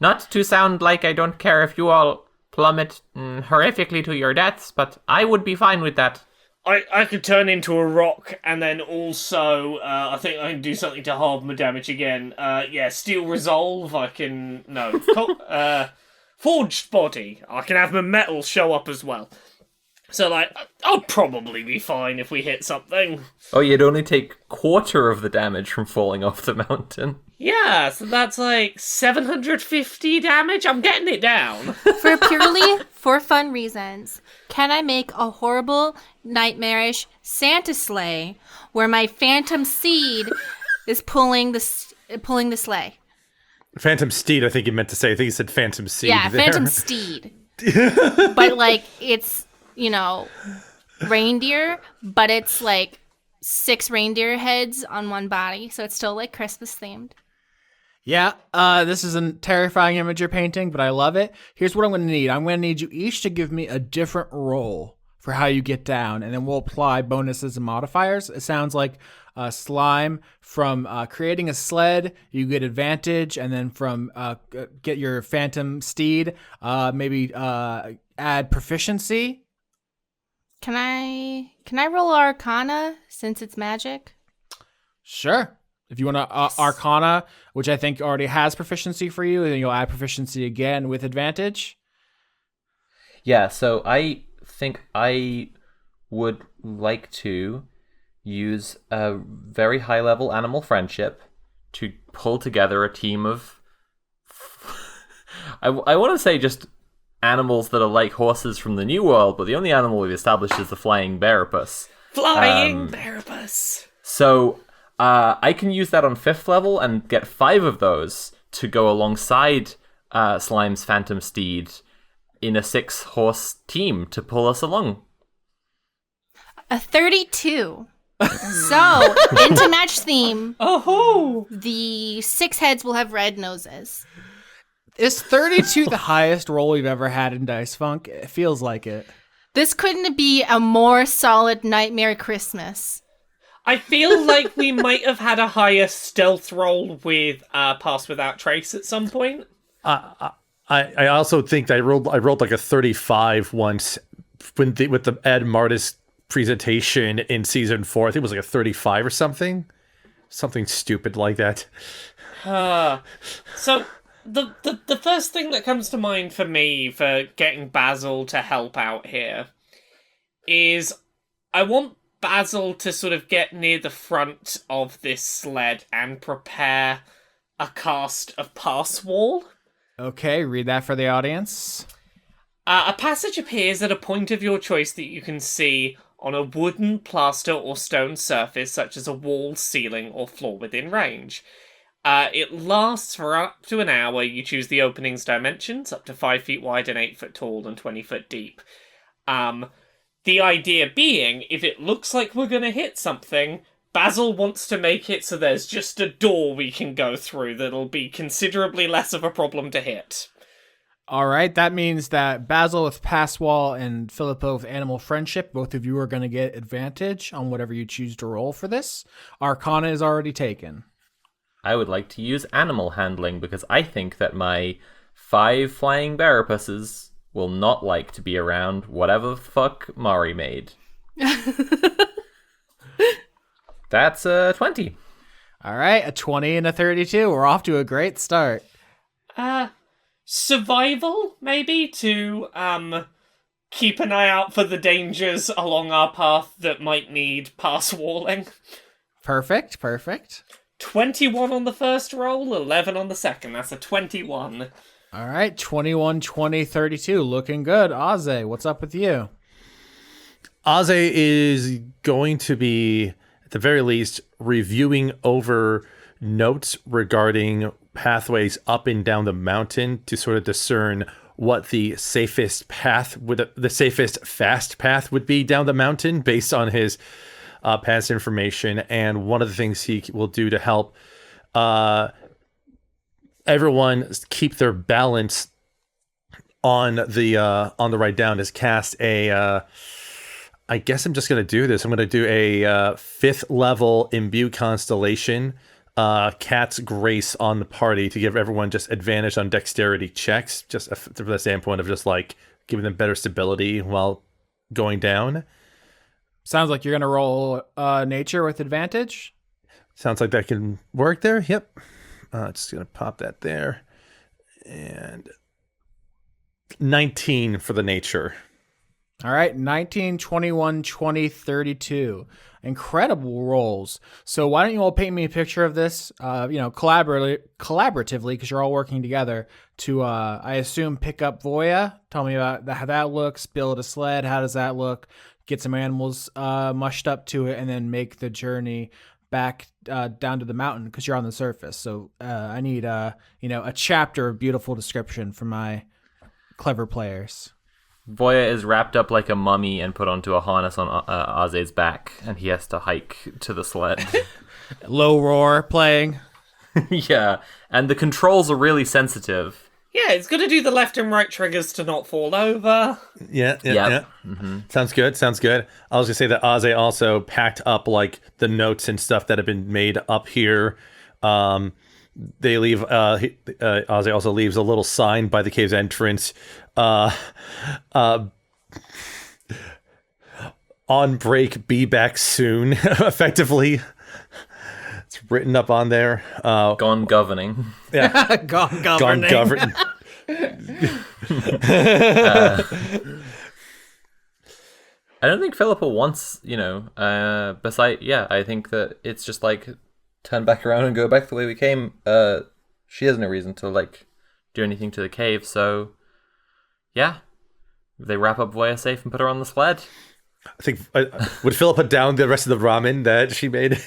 Not to sound like I don't care if you all plummet horrifically to your deaths, but I would be fine with that. I could turn into a rock, and then also, I think I can do something to halve my damage again. Steel Resolve, Forged Body. I can have my metal show up as well. So, like, I'll probably be fine if we hit something. Oh, you'd only take quarter of the damage from falling off the mountain. Yeah, so that's like 750 damage. I'm getting it down. For purely for fun reasons, can I make a horrible, nightmarish Santa sleigh where my phantom seed is pulling the sleigh? Phantom Steed, I think you meant to say. I think you said Phantom Seed. Yeah, there. Phantom Steed. But, like, it's, reindeer, but it's like 6 reindeer heads on one body, so it's still like Christmas themed. Yeah, this is a terrifying image you're painting, but I love it. Here's what I'm going to need. I'm going to need you each to give me a different roll for how you get down, and then we'll apply bonuses and modifiers. It sounds like slime from creating a sled, you get advantage, and then from get your phantom steed, maybe add proficiency. Can I roll Arcana since it's magic? Sure. If you want to Arcana, which I think already has proficiency for you, then you'll add proficiency again with advantage. Yeah, so I think I would like to use a very high level animal friendship to pull together a team of I want to say just animals that are like horses from the New World, but the only animal we've established is the flying bearapus. Flying bearapus. So I can use that on 5th level and get 5 of those to go alongside Slime's phantom steed in a 6-horse team to pull us along. A 32. So, into match theme, the 6 heads will have red noses. Is 32 the highest roll we've ever had in Dice Funk? It feels like it. This couldn't be a more solid Nightmare Christmas. I feel like we might have had a higher stealth roll with Pass Without Trace at some point. I also think that I rolled like a 35 once with the Ed Martis presentation in season 4. I think it was like a 35 or something stupid like that. So the first thing that comes to mind for me for getting Basil to help out here is I want Basil to sort of get near the front of this sled and prepare a cast of Pass Wall. Okay, read that for the audience. A passage appears at a point of your choice that you can see on a wooden, plaster, or stone surface, such as a wall, ceiling, or floor within range. It lasts for up to an hour. You choose the opening's dimensions, up to 5 feet wide and 8 foot tall and 20 foot deep. The idea being, if it looks like we're going to hit something, Basil wants to make it so there's just a door we can go through that'll be considerably less of a problem to hit. All right, that means that Basil with Pass Wall and Phillippa with Animal Friendship, both of you are going to get advantage on whatever you choose to roll for this. Arcana is already taken. I would like to use animal handling because I think that my 5 flying bearapuses will not like to be around whatever the fuck Mari made. That's a 20. All right, a 20 and a 32. We're off to a great start. Survival, maybe, to keep an eye out for the dangers along our path that might need pass walling. Perfect. 21 on the first roll, 11 on the second. That's a 21. All right, 21, 20, 32. Looking good. Aze, what's up with you? Aze is going to be, at the very least, reviewing over notes regarding pathways up and down the mountain to sort of discern what the safest fast path would be down the mountain based on his past information. And one of the things he will do to help everyone keep their balance on the ride down is cast a I guess I'm just going to do this. I'm going to do a 5th level imbue constellation Cat's Grace on the party to give everyone just advantage on dexterity checks, just from the standpoint of just like giving them better stability while going down. Sounds like you're going to roll nature with advantage. Sounds like that can work there. Yep. Just going to pop that there. And 19 for the nature. All right, 19, 21, 20, 32. Incredible rolls. So why don't you all paint me a picture of this, collaboratively, because you're all working together to, I assume, pick up Voya. Tell me about how that looks, build a sled, how does that look, get some animals mushed up to it, and then make the journey back down to the mountain because you're on the surface. So I need, a chapter of beautiful description for my clever players. Voya is wrapped up like a mummy and put onto a harness on Aze's back, and he has to hike to the sled. Low roar playing. Yeah, and the controls are really sensitive. Yeah, it's got to do the left and right triggers to not fall over. Yeah. Mm-hmm. Sounds good. I was gonna say that Aze also packed up like the notes and stuff that have been made up here. They leave. Aze also leaves a little sign by the cave's entrance. On break, be back soon. Effectively, it's written up on there. Gone governing. Yeah, gone governing. Gone I don't think Phillippa wants, I think that it's just like turn back around and go back the way we came. She has no reason to like do anything to the cave, so yeah. They wrap up Voya safe and put her on the sled. I think would Phillippa down the rest of the ramen that she made?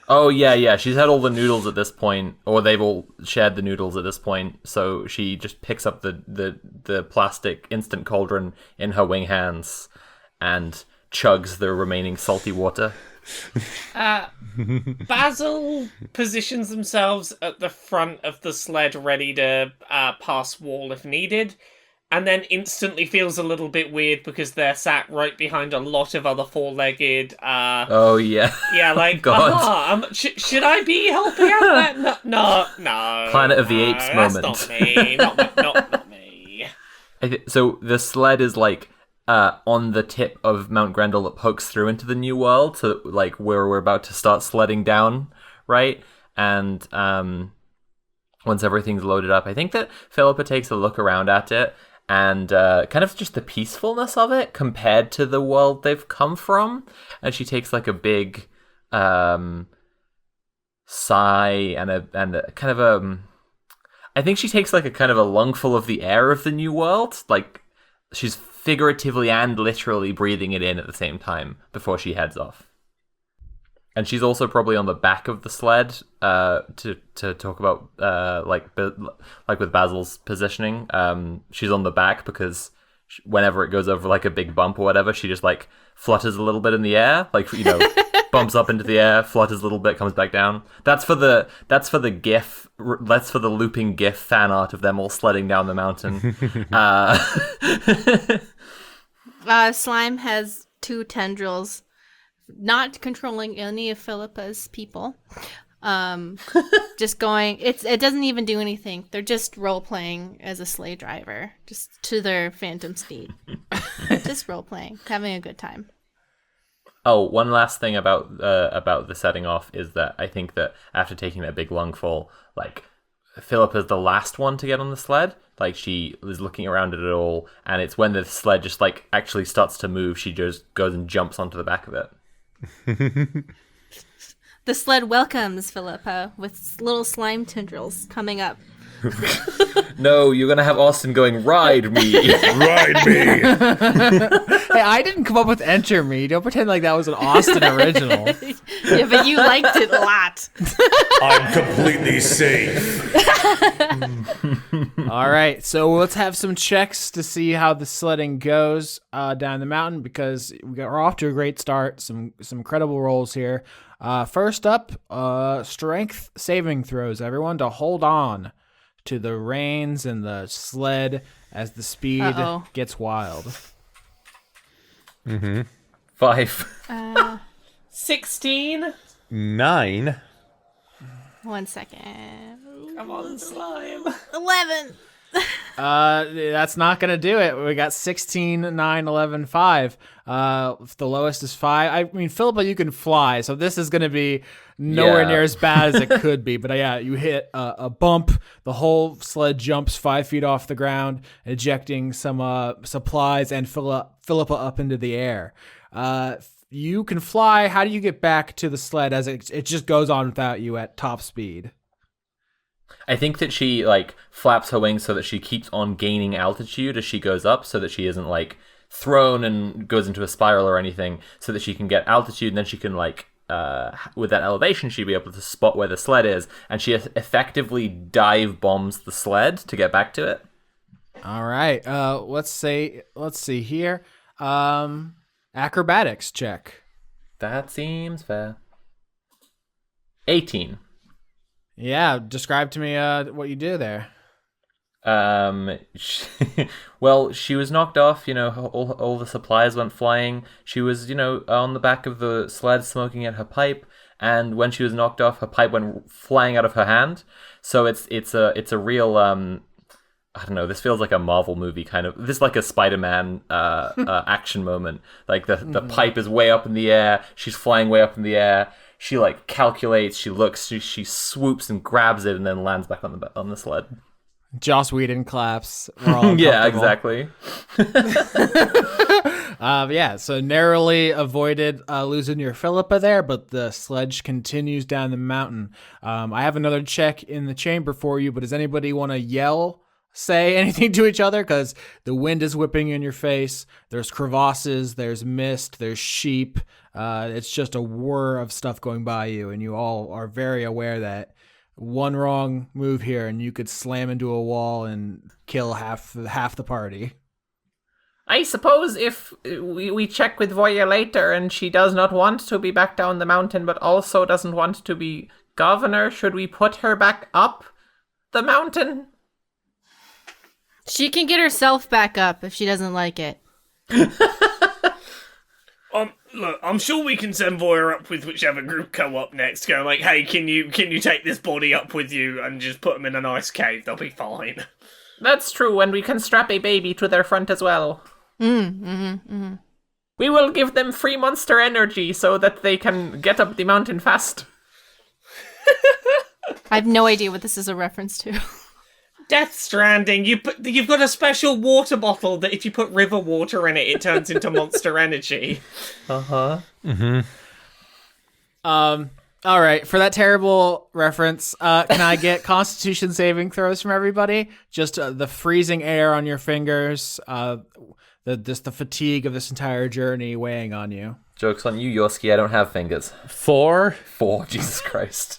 Oh yeah. She's had all the noodles at this point, or they've all shared the noodles at this point. So she just picks up the plastic instant cauldron in her wing hands and chugs the remaining salty water. Basil positions themselves at the front of the sled, ready to pass wall if needed. And then instantly feels a little bit weird because they're sat right behind a lot of other four-legged. Oh yeah, yeah, like God. Should I be helping out? No. Planet of the Apes moment. That's not me. Not me. So the sled is like on the tip of Mount Grendel that pokes through into the new world, so like where we're about to start sledding down, right? And once everything's loaded up, I think that Phillippa takes a look around at it. And kind of just the peacefulness of it compared to the world they've come from. And she takes like a big sigh and a kind of I think she takes like a kind of a lungful of the air of the new world. Like she's figuratively and literally breathing it in at the same time before she heads off. And she's also probably on the back of the sled to talk about like with Basil's positioning. She's on the back because whenever it goes over like a big bump or whatever, she just like flutters a little bit in the air, like bumps up into the air, flutters a little bit, comes back down. That's for the GIF. That's for the looping GIF fan art of them all sledding down the mountain. Slime has 2 tendrils. Not controlling any of Phillippa's people. Just going. It doesn't even do anything. They're just role playing as a sleigh driver, just to their phantom steed. Just role playing, having a good time. Oh, one last thing about the setting off is that I think that after taking that big lungful, like Phillippa's the last one to get on the sled. Like she is looking around at it all, and it's when the sled just like actually starts to move, she just goes and jumps onto the back of it. The sled welcomes Phillippa with little slime tendrils coming up. No, you're gonna have Austin going, ride me. Ride me. Hey, I didn't come up with enter me. Don't pretend like that was an Austin original. Yeah, but you liked it a lot. I'm completely safe. All right, so let's have some checks to see how the sledding goes down the mountain, because we're off to a great start. Some incredible rolls here. First up, strength saving throws, everyone, to hold on to the reins and the sled as the speed gets wild. 5. 16. 9. 1 second. Come on, slime. 11. That's not gonna do it. We got 16, 9, 11, 5. If the lowest is 5. I mean, Phillippa, you can fly, so this is gonna be nowhere near as bad as it could be. But yeah, you hit a bump. The whole sled jumps 5 feet off the ground, ejecting some supplies and Phillippa up into the air. You can fly. How do you get back to the sled as it just goes on without you at top speed? I think that she like flaps her wings so that she keeps on gaining altitude as she goes up, so that she isn't like thrown and goes into a spiral or anything, so that she can get altitude, and then she can like with that elevation she'd be able to spot where the sled is, and she effectively dive bombs the sled to get back to it. All right. Let's see here. Acrobatics check. That seems fair. 18. Yeah. Describe to me what you do there. Well, she was knocked off, all the supplies went flying. She was, on the back of the sled smoking at her pipe, and when she was knocked off, her pipe went flying out of her hand. So it's a real I don't know, this feels like a Marvel movie kind of. This is like a Spider-Man action moment. Like the pipe is way up in the air, she's flying way up in the air. She like calculates, she looks, she swoops and grabs it and then lands back on the sled. Joss Whedon claps. We're all yeah, exactly. Yeah, so narrowly avoided losing your Phillippa there, but the sledge continues down the mountain. I have another check in the chamber for you, but does anybody want to say anything to each other? Because the wind is whipping in your face. There's crevasses, there's mist, there's sheep. It's just a whir of stuff going by you, and you all are very aware that one wrong move here and you could slam into a wall and kill half the party. I suppose if we check with Voya later and she does not want to be back down the mountain but also doesn't want to be governor, should we put her back up the mountain? She can get herself back up if she doesn't like it. Look, I'm sure we can send Voya up with whichever group go up next. Go like, hey, can you take this body up with you and just put them in a nice cave? They'll be fine. That's true, and we can strap a baby to their front as well. We will give them free monster energy so that they can get up the mountain fast. I have no idea what this is a reference to. Death Stranding. You've got a special water bottle that if you put river water in it, it turns into monster energy. Uh-huh. Mm-hmm. All right. For that terrible reference, can I get Constitution saving throws from everybody? Just the freezing air on your fingers, the fatigue of this entire journey weighing on you. Joke's on you, Yoski. I don't have fingers. 4? 4. Jesus Christ.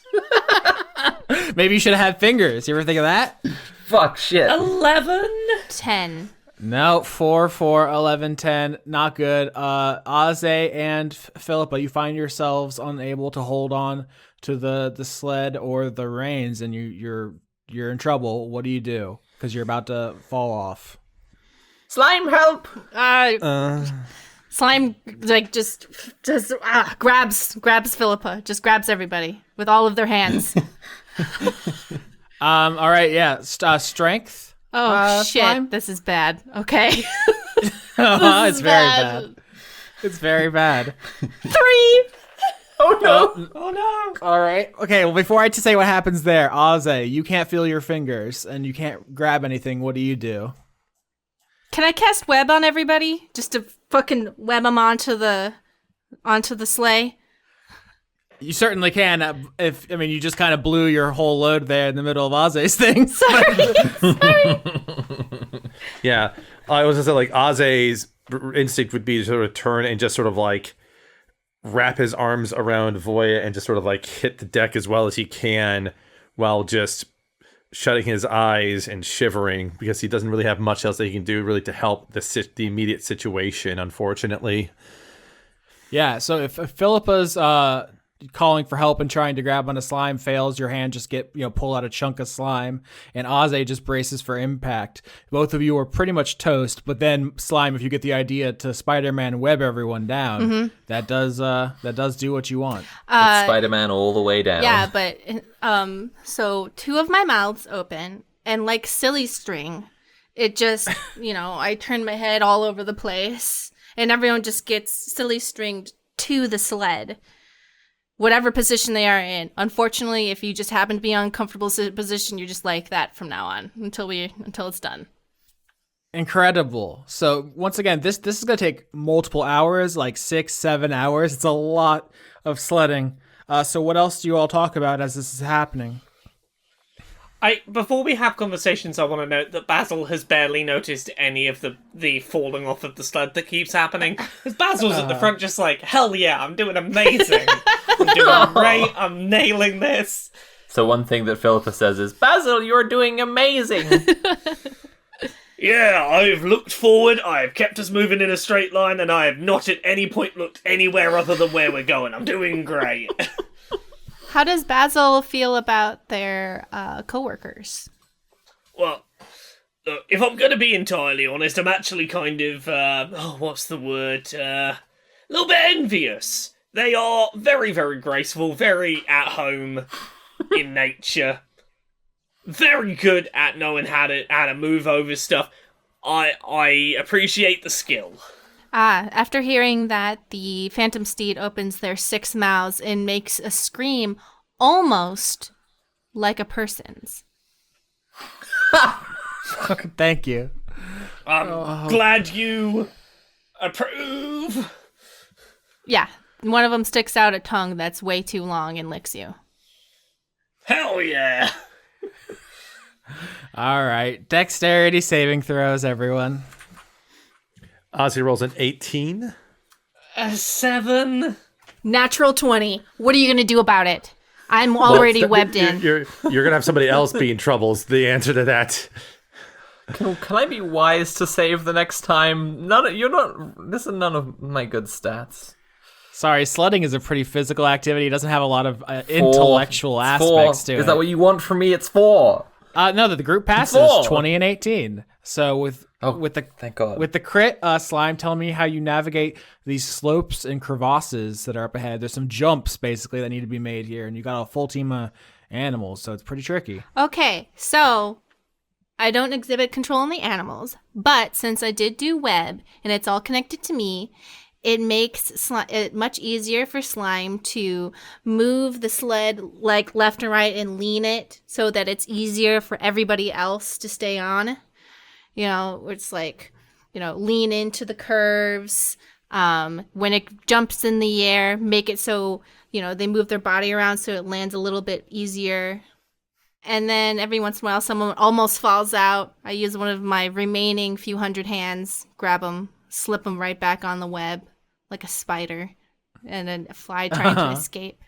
Maybe you should have had fingers. You ever think of that? Fuck, shit. 11? 10. No, 4, 11, 10. Not good. Aze and Phillippa, you find yourselves unable to hold on to the sled or the reins, and you're in trouble. What do you do? Because you're about to fall off. Slime, help! Slime just grabs Phillippa, just grabs everybody with all of their hands. All right, yeah. Strength. Oh shit! Slime? This is bad. Okay. It's very bad. It's very bad. 3. Oh no! Oh no! All right. Okay. Well, before I say what happens there, Aze, you can't feel your fingers and you can't grab anything. What do you do? Can I cast web on everybody just to fucking web them onto the sleigh? You certainly can. You just kind of blew your whole load there in the middle of Aze's thing. Sorry. Yeah, I was gonna say, like, Aze's instinct would be to sort of turn and just sort of like wrap his arms around Voya and just sort of like hit the deck as well as he can while just shutting his eyes and shivering, because he doesn't really have much else that he can do really to help the immediate situation, unfortunately. Yeah, so if Phillippa's calling for help and trying to grab on a slime fails, your hand just pull out a chunk of slime, and Aze just braces for impact. Both of you are pretty much toast, but then Slime, if you get the idea to Spider-Man web everyone down, that does do what you want. It's Spider-Man all the way down. Yeah, but so 2 of my mouths open, and like silly string, it just I turn my head all over the place, and everyone just gets silly stringed to the sled, whatever position they are in. Unfortunately, if you just happen to be in an uncomfortable position, you're just like that from now on until it's done. Incredible. So once again, this is going to take multiple hours, like 6-7 hours. It's a lot of sledding. So what else do you all talk about as this is happening? Before we have conversations, I want to note that Basil has barely noticed any of the falling off of the sled that keeps happening. Because Basil's at the front just like, hell yeah, I'm doing amazing. I'm doing great, I'm nailing this. So one thing that Phillippa says is, Basil, you're doing amazing. Yeah, I've looked forward, I have kept us moving in a straight line, and I have not at any point looked anywhere other than where we're going. I'm doing great. How does Basil feel about their co-workers? Well, look, if I'm going to be entirely honest, I'm actually kind of, what's the word? A little bit envious. They are very, very graceful, very at home in nature. Very good at knowing how to move over stuff. I appreciate the skill. After hearing that, the Phantom Steed opens their 6 mouths and makes a scream almost like a person's. Thank you. I'm glad you approve. Yeah, one of them sticks out a tongue that's way too long and licks you. Hell yeah. All right. Dexterity saving throws, everyone. Ozzy rolls an 18. A 7. Natural 20. What are you going to do about it? I'm already webbed in. You're gonna have somebody else be in trouble. Is the answer to that? Can I be wise to save the next time? This is none of my good stats. Sorry, sledding is a pretty physical activity. It doesn't have a lot of intellectual aspects to it. Is that what you want from me? It's 4. No, the group passes 20 and 18. So with thank God. With the crit, Slime, tell me how you navigate these slopes and crevasses that are up ahead. There's some jumps basically that need to be made here, and you got a full team of animals, so it's pretty tricky. Okay, so I don't exhibit control on the animals, but since I did do web and it's all connected to me, it makes it much easier for Slime to move the sled like left and right and lean it so that it's easier for everybody else to stay on. You know, it's like, lean into the curves. When it jumps in the air, make it so, they move their body around so it lands a little bit easier. And then every once in a while, someone almost falls out. I use one of my remaining few hundred hands, grab them, slip them right back on the web like a spider, and then a fly trying to escape.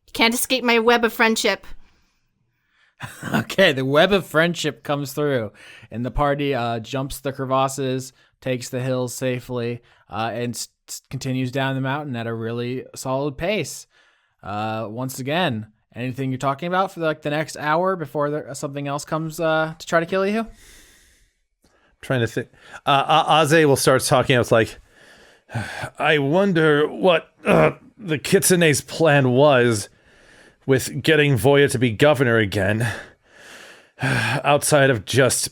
You can't escape my web of friendship. Okay, the web of friendship comes through, and the party jumps the crevasses, takes the hills safely, and continues down the mountain at a really solid pace. Once again, anything you're talking about for the next hour before something else comes to try to kill you? Trying to think. Aze will start talking. I was like, I wonder what the Kitsune's plan was with getting Voya to be governor again, outside of just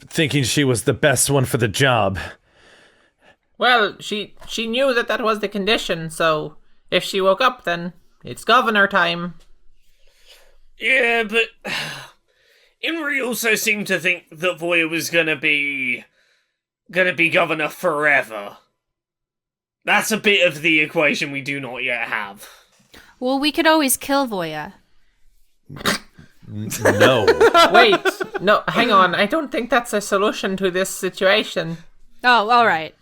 thinking she was the best one for the job. Well, she knew that was the condition, so if she woke up, then it's governor time. Yeah, but Imri also seemed to think that Voya was gonna be governor forever. That's a bit of the equation we do not yet have. Well, we could always kill Voya. No. Wait, no, hang on. I don't think that's a solution to this situation. Oh, all right.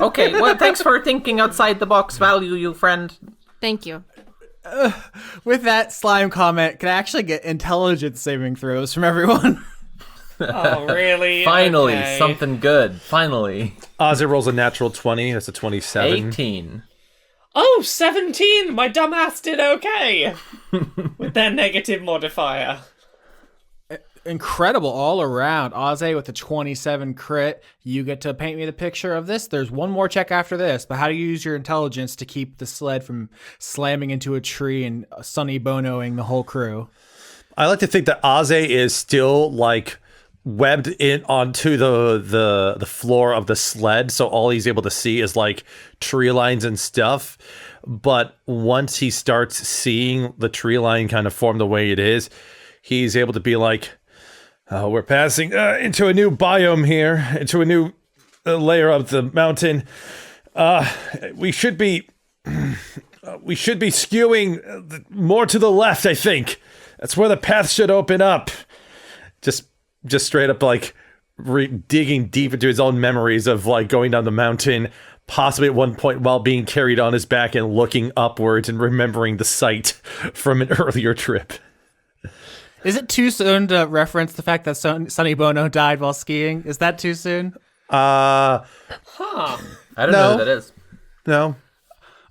Okay, well, thanks for thinking outside the box. Value you, friend. Thank you. With that Slime comment, can I actually get intelligence saving throws from everyone? Oh, really? Finally, Okay. something good. Finally. Ozzy rolls a natural 20. That's a 27. 18. Oh, 17! My dumbass did okay! With their negative modifier. Incredible all around. Aze with a 27 crit. You get to paint me the picture of this. There's one more check after this, but how do you use your intelligence to keep the sled from slamming into a tree and Sonny Bonoing the whole crew? I like to think that Aze is still webbed in onto the floor of the sled, so all he's able to see is tree lines and stuff. But once he starts seeing the tree line kind of form the way it is, he's able to be like, we're passing into a new biome here, into a new layer of the mountain. We should be skewing more to the left, I think. That's where the path should open up. Just straight up digging deep into his own memories of going down the mountain, possibly at one point while being carried on his back and looking upwards and remembering the sight from an earlier trip. Is it too soon to reference the fact that Sonny Bono died while skiing? Is that too soon? I don't know who that is. No.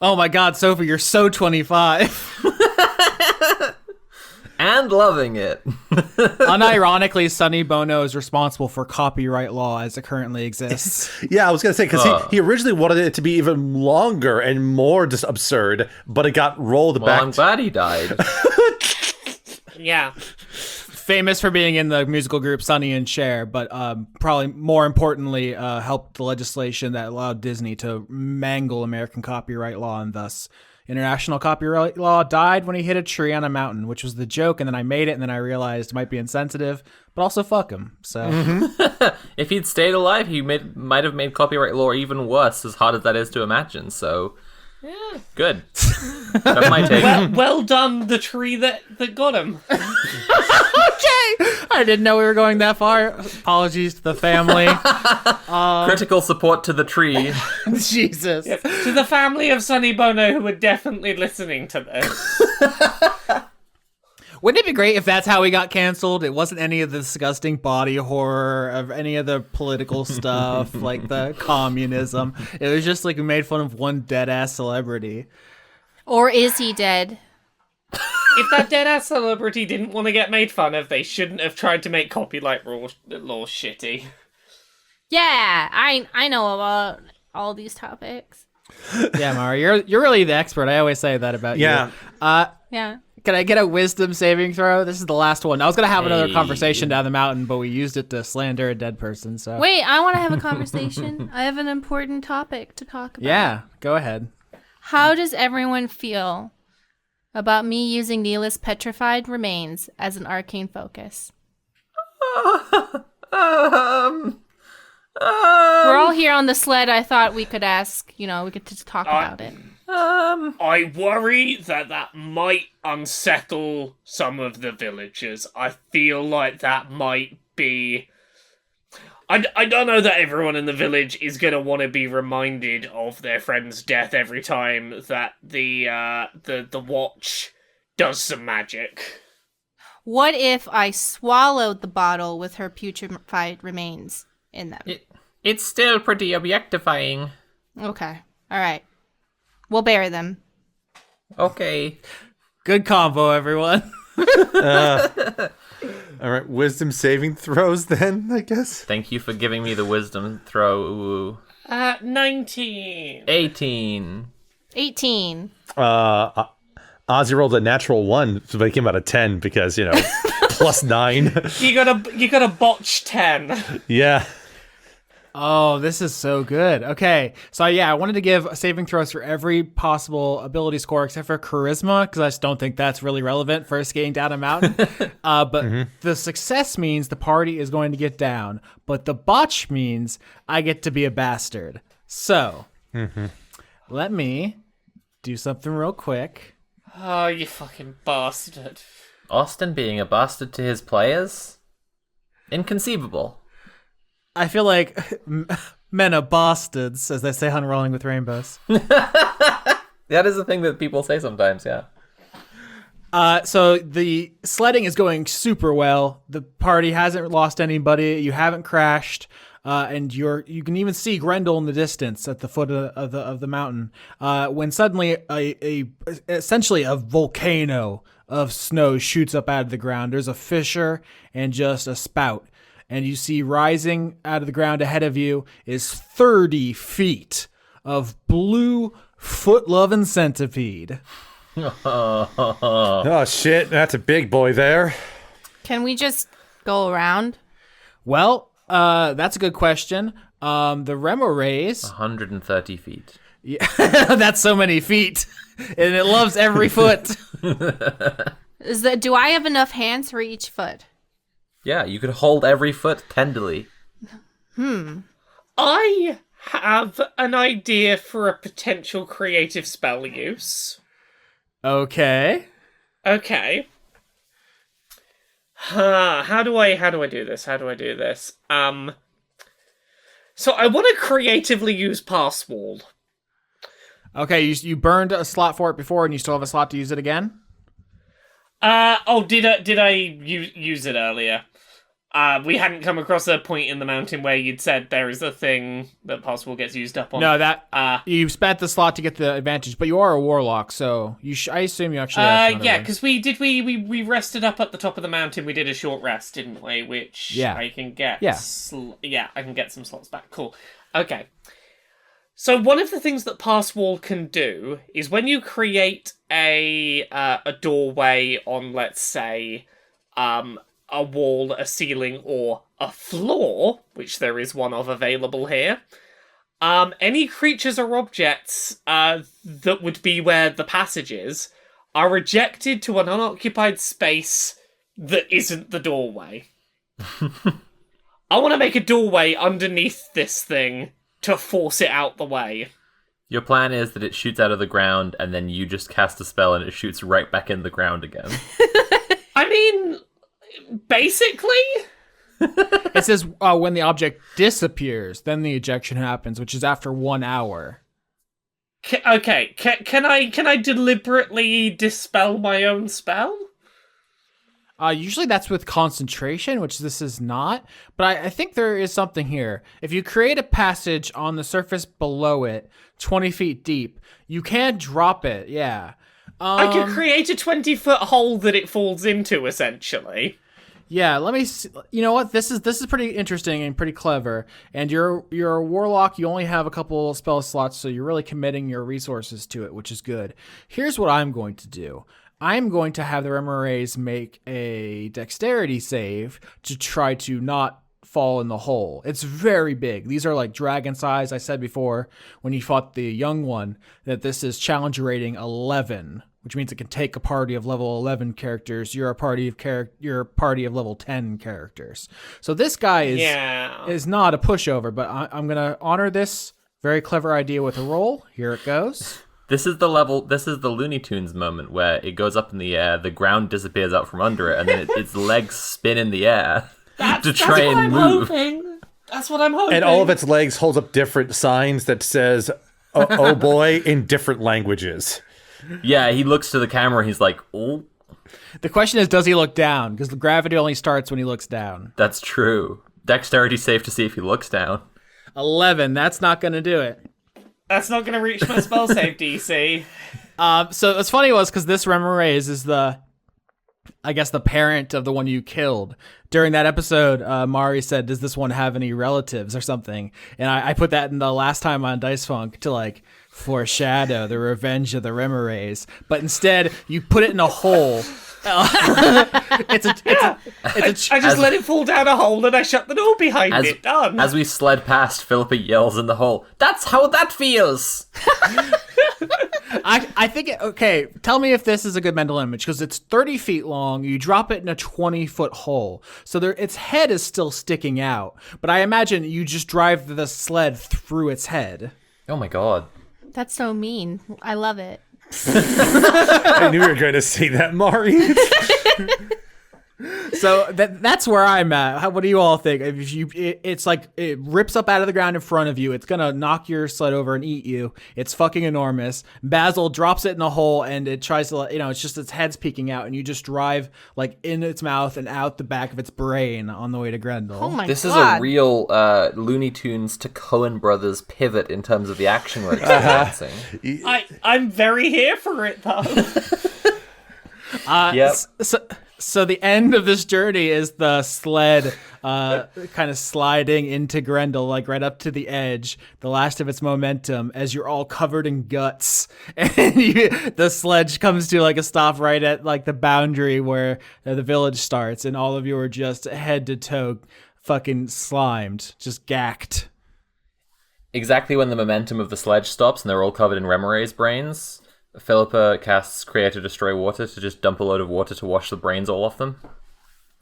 Oh my God, Sophie, you're so 25. And loving it. Unironically, Sonny Bono is responsible for copyright law as it currently exists. Yeah, I was going to say, because he originally wanted it to be even longer and more just absurd, but it got rolled back. I'm glad he died. Yeah. Famous for being in the musical group Sonny and Cher, but probably more importantly, helped the legislation that allowed Disney to mangle American copyright law, and thus international copyright law died when he hit a tree on a mountain, which was the joke, and then I made it, and then I realized it might be insensitive, but also fuck him. So If he'd stayed alive, he might have made copyright law even worse, as hard as that is to imagine, so... Yeah. Good. That's my take. Well done, the tree that got him. I didn't know we were going that far. Apologies to the family. Critical support to the tree. Jesus. Yes. To the family of Sonny Bono who are definitely listening to this. Wouldn't it be great if that's how we got canceled? It wasn't any of the disgusting body horror of any of the political stuff, like the communism. It was just like we made fun of one dead-ass celebrity. Or is he dead? If that dead-ass celebrity didn't want to get made fun of, they shouldn't have tried to make copyright law shitty. Yeah, I know about all these topics. Yeah, Mara, you're really the expert. I always say that about you. Yeah. Can I get a wisdom saving throw? This is the last one. I was going to have another conversation down the mountain, but we used it to slander a dead person. So Wait, I want to have a conversation. I have an important topic to talk about. Yeah, go ahead. How does everyone feel about me using Neela's petrified remains as an arcane focus? We're all here on the sled. I thought we could ask, we could just talk about it. I worry that might unsettle some of the villagers. I feel like that might be... I don't know that everyone in the village is going to want to be reminded of their friend's death every time that the watch does some magic. What if I swallowed the bottle with her putrefied remains in them? It's still pretty objectifying. Okay. All right. We'll bury them. Okay. Good combo, everyone. All right, wisdom saving throws then, I guess. Thank you for giving me the wisdom throw. Ooh. 19. 18. 18. Ozzy rolled a natural 1, so it came out a 10 because, plus 9. You got a botch 10. Yeah. Oh, this is so good. Okay, so I wanted to give saving throws for every possible ability score except for charisma, because I just don't think that's really relevant for skating down a mountain. But the success means the party is going to get down, but the botch means I get to be a bastard. So, let me do something real quick. Oh, you fucking bastard. Austin being a bastard to his players? Inconceivable. I feel like men are bastards, as they say on Rolling with Rainbows. That is a thing that people say sometimes, yeah. So the sledding is going super well. The party hasn't lost anybody. You haven't crashed, and you can even see Grendel in the distance at the foot of the mountain. When suddenly essentially a volcano of snow shoots up out of the ground. There's a fissure and just a spout. And you see rising out of the ground ahead of you is 30 feet of blue foot-loving centipede. Oh, shit. That's a big boy there. Can we just go around? Well, that's a good question. The Remo rays... 130 feet. Yeah, that's so many feet. And it loves every foot. Do I have enough hands for each foot? Yeah, you could hold every foot tenderly. I have an idea for a potential creative spell use. Okay. Okay. How do I do this? So I want to creatively use Pass Wall. Okay, you burned a slot for it before and you still have a slot to use it again? Did I use it earlier? We hadn't come across a point in the mountain where you'd said there is a thing that possible gets used up on. No, you spent the slot to get the advantage, but you are a warlock, so I assume you actually. Yeah, because we rested up at the top of the mountain. We did a short rest, didn't we? Which I can get. Yeah. I can get some slots back. Cool. Okay. So one of the things that Pass Wall can do is when you create a doorway on, let's say, a wall, a ceiling, or a floor, which there is one of available here, any creatures or objects that would be where the passage is are rejected to an unoccupied space that isn't the doorway. I want to make a doorway underneath this thing to force it out the way. Your plan is that it shoots out of the ground, and then you just cast a spell and it shoots right back in the ground again. I mean, basically. It says when the object disappears, then the ejection happens, which is after 1 hour. Can I deliberately dispel my own spell? Usually that's with concentration, which this is not. But I think there is something here. If you create a passage on the surface below it, 20 feet deep, you can drop it, yeah. I could create a 20-foot hole that it falls into, essentially. Yeah, let me see. You know what? This is pretty interesting and pretty clever. And you're a warlock. You only have a couple spell slots, so you're really committing your resources to it, which is good. Here's what I'm going to do. I'm going to have the Remarays make a dexterity save to try to not fall in the hole. It's very big. These are like dragon size. I said before when you fought the young one that this is challenge rating 11, which means it can take a party of level 11 characters. You're a party of level 10 characters. So this guy is not a pushover, but I'm going to honor this very clever idea with a roll. Here it goes. This is the Looney Tunes moment where it goes up in the air, the ground disappears out from under it, and then its legs spin in the air to try and move. That's what I'm hoping. And all of its legs hold up different signs that says, oh boy, in different languages. Yeah, he looks to the camera, he's like, oh. The question is, does he look down? Because the gravity only starts when he looks down. That's true. Dexterity safe to see if he looks down. 11, that's not going to do it. That's not going to reach my spell save DC. So what's funny was because this Remarays is the parent of the one you killed. During that episode, Mari said, does this one have any relatives or something? And I put that in the last time on Dice Funk to like foreshadow the revenge of the Remarays. But instead, you put it in a hole. I just let it fall down a hole and I shut the door behind it. Done. As we sled past, Phillippa yells in the hole, "That's how that feels!" I think, okay, tell me if this is a good mental image, because it's 30 feet long, you drop it in a 20-foot hole, so its head is still sticking out, but I imagine you just drive the sled through its head. Oh my god. That's so mean. I love it. I knew you were going to say that, Mari. So that's where I'm at. What do you all think? If it's like it rips up out of the ground in front of you, it's gonna knock your sled over and eat you. It's fucking enormous. Basil drops it in a hole and it tries to, it's just its head's peeking out, and you just drive like in its mouth and out the back of its brain on the way to Grendel. Oh my god! This is a real Looney Tunes to Coen Brothers pivot in terms of the action we're experiencing. I'm very here for it though. Yep. So the end of this journey is the sled kind of sliding into Grendel, like right up to the edge, the last of its momentum, as you're all covered in guts. And the sledge comes to like a stop right at like the boundary where the village starts, and all of you are just head to toe fucking slimed, just gacked. Exactly when the momentum of the sledge stops and they're all covered in Remorays brains, Phillippa casts Create or Destroy Water to just dump a load of water to wash the brains all off them.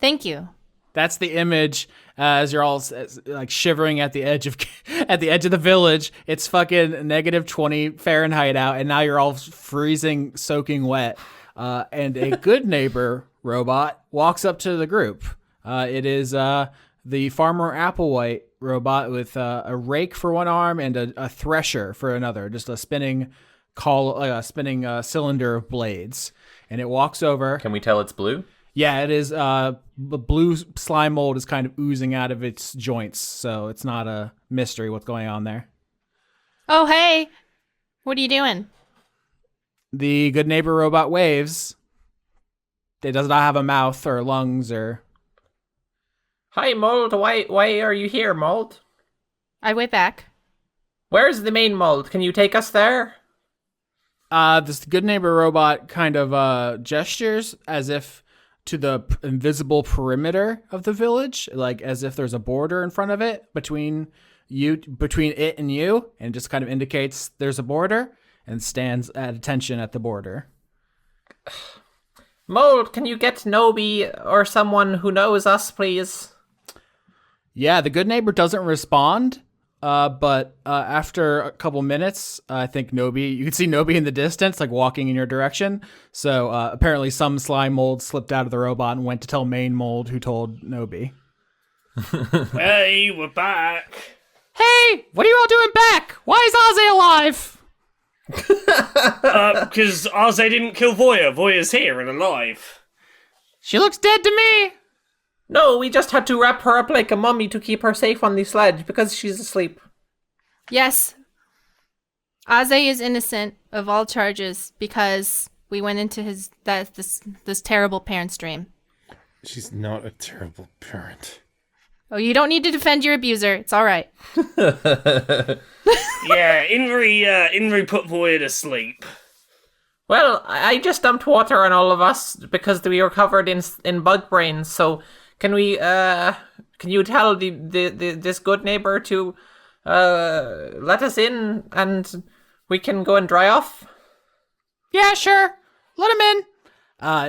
Thank you. That's the image as you're all like shivering at the edge of the village. It's fucking -20 Fahrenheit out, and now you're all freezing, soaking wet. And a good neighbor robot walks up to the group. It is the Farmer Applewhite robot with a rake for one arm and a thresher for another, just a spinning cylinder of blades. and it walks over. Can we tell it's blue? Yeah, it is. The blue slime mold is kind of oozing out of its joints, so it's not a mystery what's going on there. Oh, hey. What are you doing? The good neighbor robot waves. It does not have a mouth or lungs or... Hi, Mold. Why are you here, Mold? I wave back. Where's the main Mold? Can you take us there? This good neighbor robot kind of gestures as if to the invisible perimeter of the village, like as if there's a border in front of it between it and you, and just kind of indicates there's a border and stands at attention at the border. Mold, can you get Nobi or someone who knows us, please? Yeah, the good neighbor doesn't respond, but after a couple minutes, I think you can see Nobi in the distance, like walking in your direction. So apparently some slime mold slipped out of the robot and went to tell main mold, who told Nobi. Hey, we're back. Hey, what are you all doing back? Why is Ozzy alive? Because Arze didn't kill Voya. Voya's here and alive. She looks dead to me. No, we just had to wrap her up like a mummy to keep her safe on the sledge because she's asleep. Yes. Aze is innocent of all charges because we went into this terrible parent's dream. She's not a terrible parent. Oh, you don't need to defend your abuser. It's all right. Yeah, Inri put Voya to sleep. Well, I just dumped water on all of us because we were covered in bug brains. So can you tell this good neighbor to let us in and we can go and dry off? Yeah, sure. Let him in.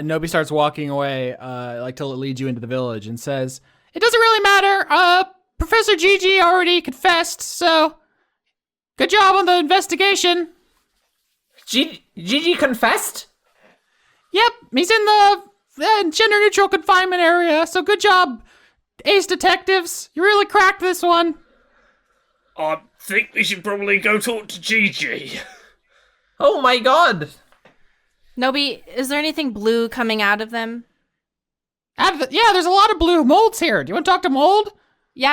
Nobi starts walking away, like till it leads you into the village, and says, "It doesn't really matter. Professor Gigi already confessed, so good job on the investigation." Gigi confessed? Yep, he's in the gender-neutral confinement area, so good job, ace detectives. You really cracked this one. I think we should probably go talk to Gigi. Oh my god! Nobi, is there anything blue coming out of them? Yeah, there's a lot of blue. Mold's here. Do you want to talk to Mold? Yeah.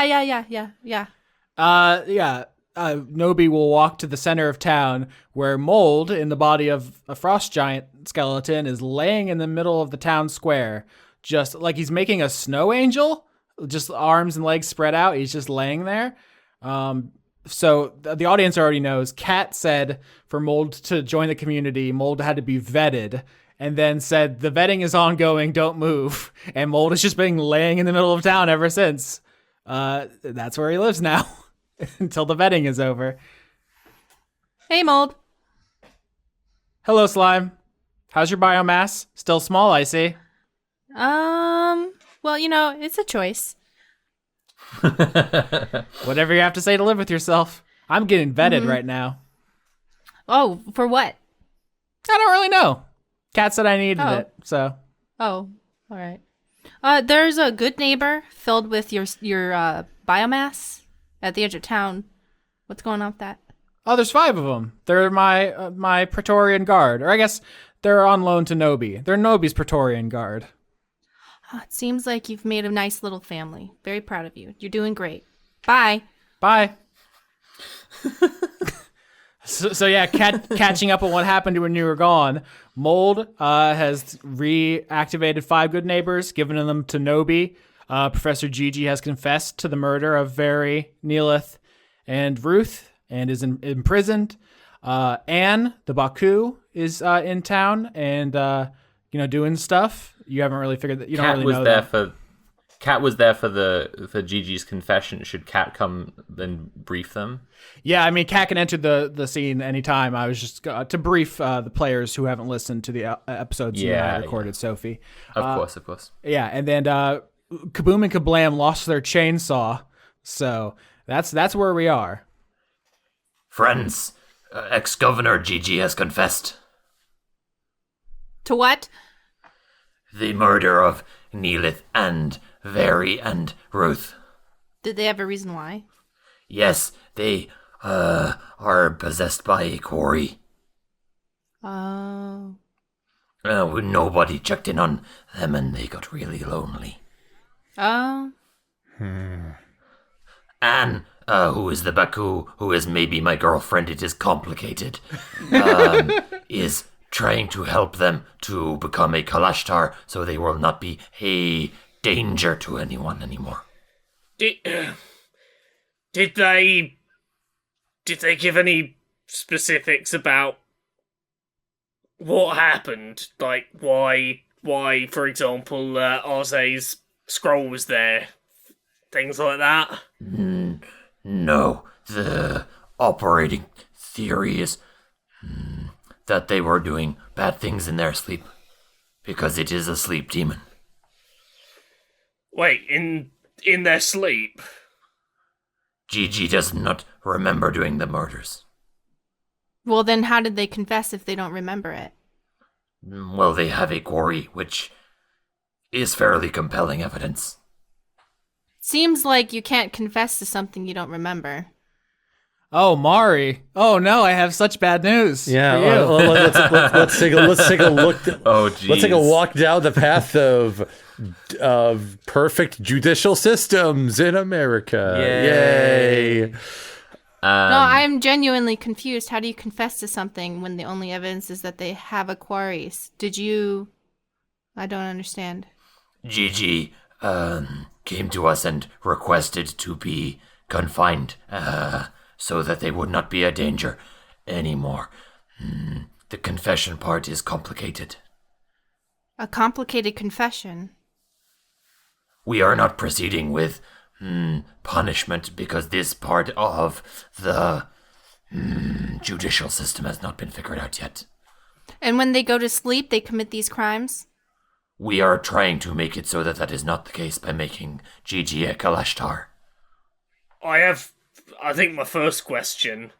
Nobi will walk to the center of town where Mold, in the body of a frost giant skeleton, is laying in the middle of the town square, just like he's making a snow angel, just arms and legs spread out. He's just laying there. So the audience already knows. Kat said for Mold to join the community, Mold had to be vetted, and then said the vetting is ongoing, don't move. And Mold has just been laying in the middle of town ever since. That's where he lives now. Until the vetting is over. Hey, Mold. Hello, Slime. How's your biomass? Still small, I see. Well, it's a choice. Whatever you have to say to live with yourself. I'm getting vetted right now. Oh, for what? I don't really know. Kat said I needed it, so. Oh, all right. There's a good neighbor filled with your biomass at the edge of town. What's going on with that? Oh, there's 5 of them. They're my Praetorian Guard. Or I guess they're on loan to Nobi. They're Nobi's Praetorian Guard. Oh, it seems like you've made a nice little family. Very proud of you. You're doing great. Bye. Bye. So yeah, catching up on what happened when you were gone. Mold has reactivated 5 good neighbors, given them to Nobi. Professor Gigi has confessed to the murder of Very, Neelith, and Ruth, and is imprisoned. Anne, the Baku, is in town and doing stuff. You haven't really figured that. You don't really know that. Kat was there for Gigi's confession. Should Kat come and brief them? Yeah, I mean, Kat can enter the scene anytime. I was just to brief the players who haven't listened to the episodes you and I recorded, Sophie. Of course. Yeah, and then Kaboom and Kablam lost their chainsaw, so that's where we are. Friends, ex-governor Gigi has confessed. To what? The murder of Neelith and Very and Ruth. Did they have a reason why? Yes, they are possessed by a quarry. Oh. Nobody checked in on them and they got really lonely. Oh. Anne, who is the Baku, who is maybe my girlfriend, it is complicated, is trying to help them to become a Kalashtar so they will not be a danger to anyone anymore. Did they give any specifics about what happened? Like why, for example, Arze's scroll was there? Things like that? No, the operating theory is that they were doing bad things in their sleep, because it is a sleep demon. Wait, in their sleep? Gigi does not remember doing the murders. Well, then how did they confess if they don't remember it? Well, they have a quarry, which is fairly compelling evidence. Seems like you can't confess to something you don't remember. Oh, Mari. Oh, no, I have such bad news. Yeah, for you. let's take a look. Oh, geez. Let's take a walk down the path of perfect judicial systems in America. Yay! No, I'm genuinely confused. How do you confess to something when the only evidence is that they have a quarry? I don't understand. Gigi came to us and requested to be confined so that they would not be a danger anymore. The confession part is complicated. A complicated confession? We are not proceeding with punishment because this part of the judicial system has not been figured out yet. And when they go to sleep, they commit these crimes? We are trying to make it so that that is not the case by making Gigi a Kalashtar. I think my first question,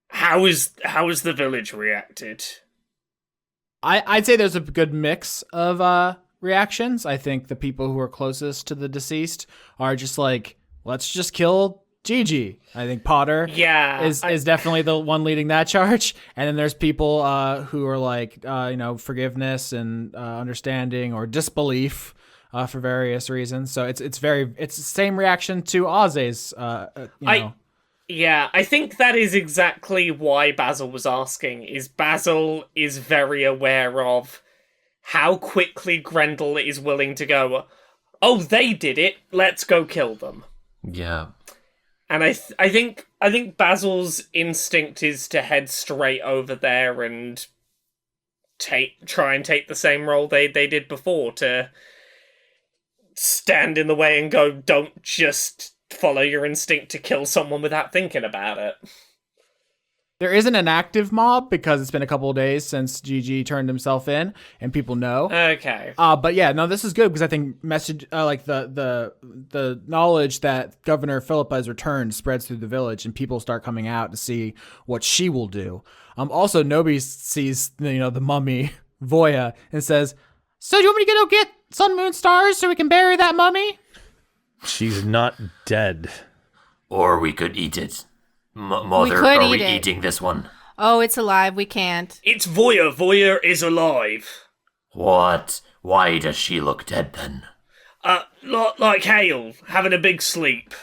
how is the village reacted? I'd say there's a good mix of reactions. I think the people who are closest to the deceased are just like, let's just kill Gigi. I think Potter is definitely the one leading that charge. And then there's people who are like, forgiveness and understanding or disbelief for various reasons. So it's the same reaction to Ozzy's, I think that is exactly why Basil was asking. Basil is very aware of how quickly Grendel is willing to go, oh, they did it, let's go kill them. Yeah. And I think Basil's instinct is to head straight over there and try and take the same role they did before, to stand in the way and go, don't just follow your instinct to kill someone without thinking about it. There isn't an active mob because it's been a couple of days since Gigi turned himself in, and people know. Okay. But yeah, no, this is good because I think the knowledge that Governor Phillippa has returned spreads through the village, and people start coming out to see what she will do. Also, Nobi sees the mummy Voya and says, "So do you want me to go get sun, moon, stars so we can bury that mummy?" She's not dead. Or we could eat it. Mother, could are eat we it. eating this one? Oh, it's alive. We can't. It's Voya. Voya is alive. What? Why does she look dead then? Like Hale, having a big sleep.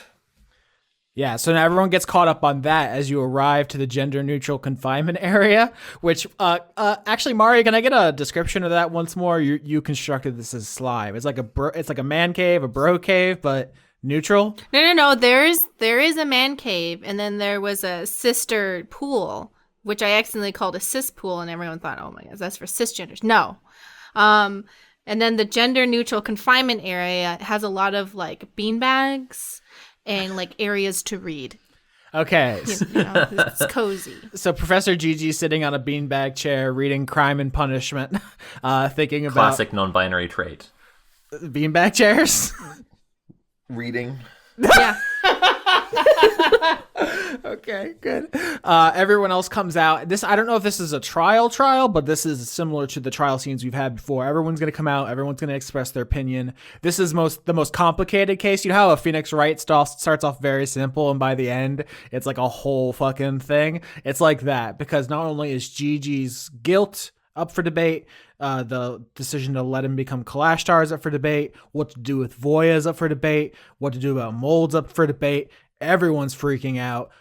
Yeah, so now everyone gets caught up on that as you arrive to the gender-neutral confinement area, which, actually, Mario, can I get a description of that once more? You constructed this as slime. It's like a man cave, a bro cave, but neutral? No. There is a man cave, and then there was a sister pool, which I accidentally called a cis pool, and everyone thought, oh my gosh, that's for cisgenders. No. And then the gender-neutral confinement area has a lot of, like, beanbags and like areas to read. Okay. It's cozy. So Professor Gigi sitting on a beanbag chair reading Crime and Punishment, thinking about Classic non-binary trait. beanbag chairs. Reading. Yeah. Okay, good. Everyone else comes out. I don't know if this is a trial, but this is similar to the trial scenes we've had before. Everyone's going to come out. Everyone's going to express their opinion. This is the most complicated case. You know how a Phoenix Wright starts off very simple, and by the end, it's like a whole fucking thing. It's like that because not only is Gigi's guilt up for debate. The decision to let him become Kalashtar is up for debate. What to do with Voya is up for debate. What to do about molds up for debate. Everyone's freaking out.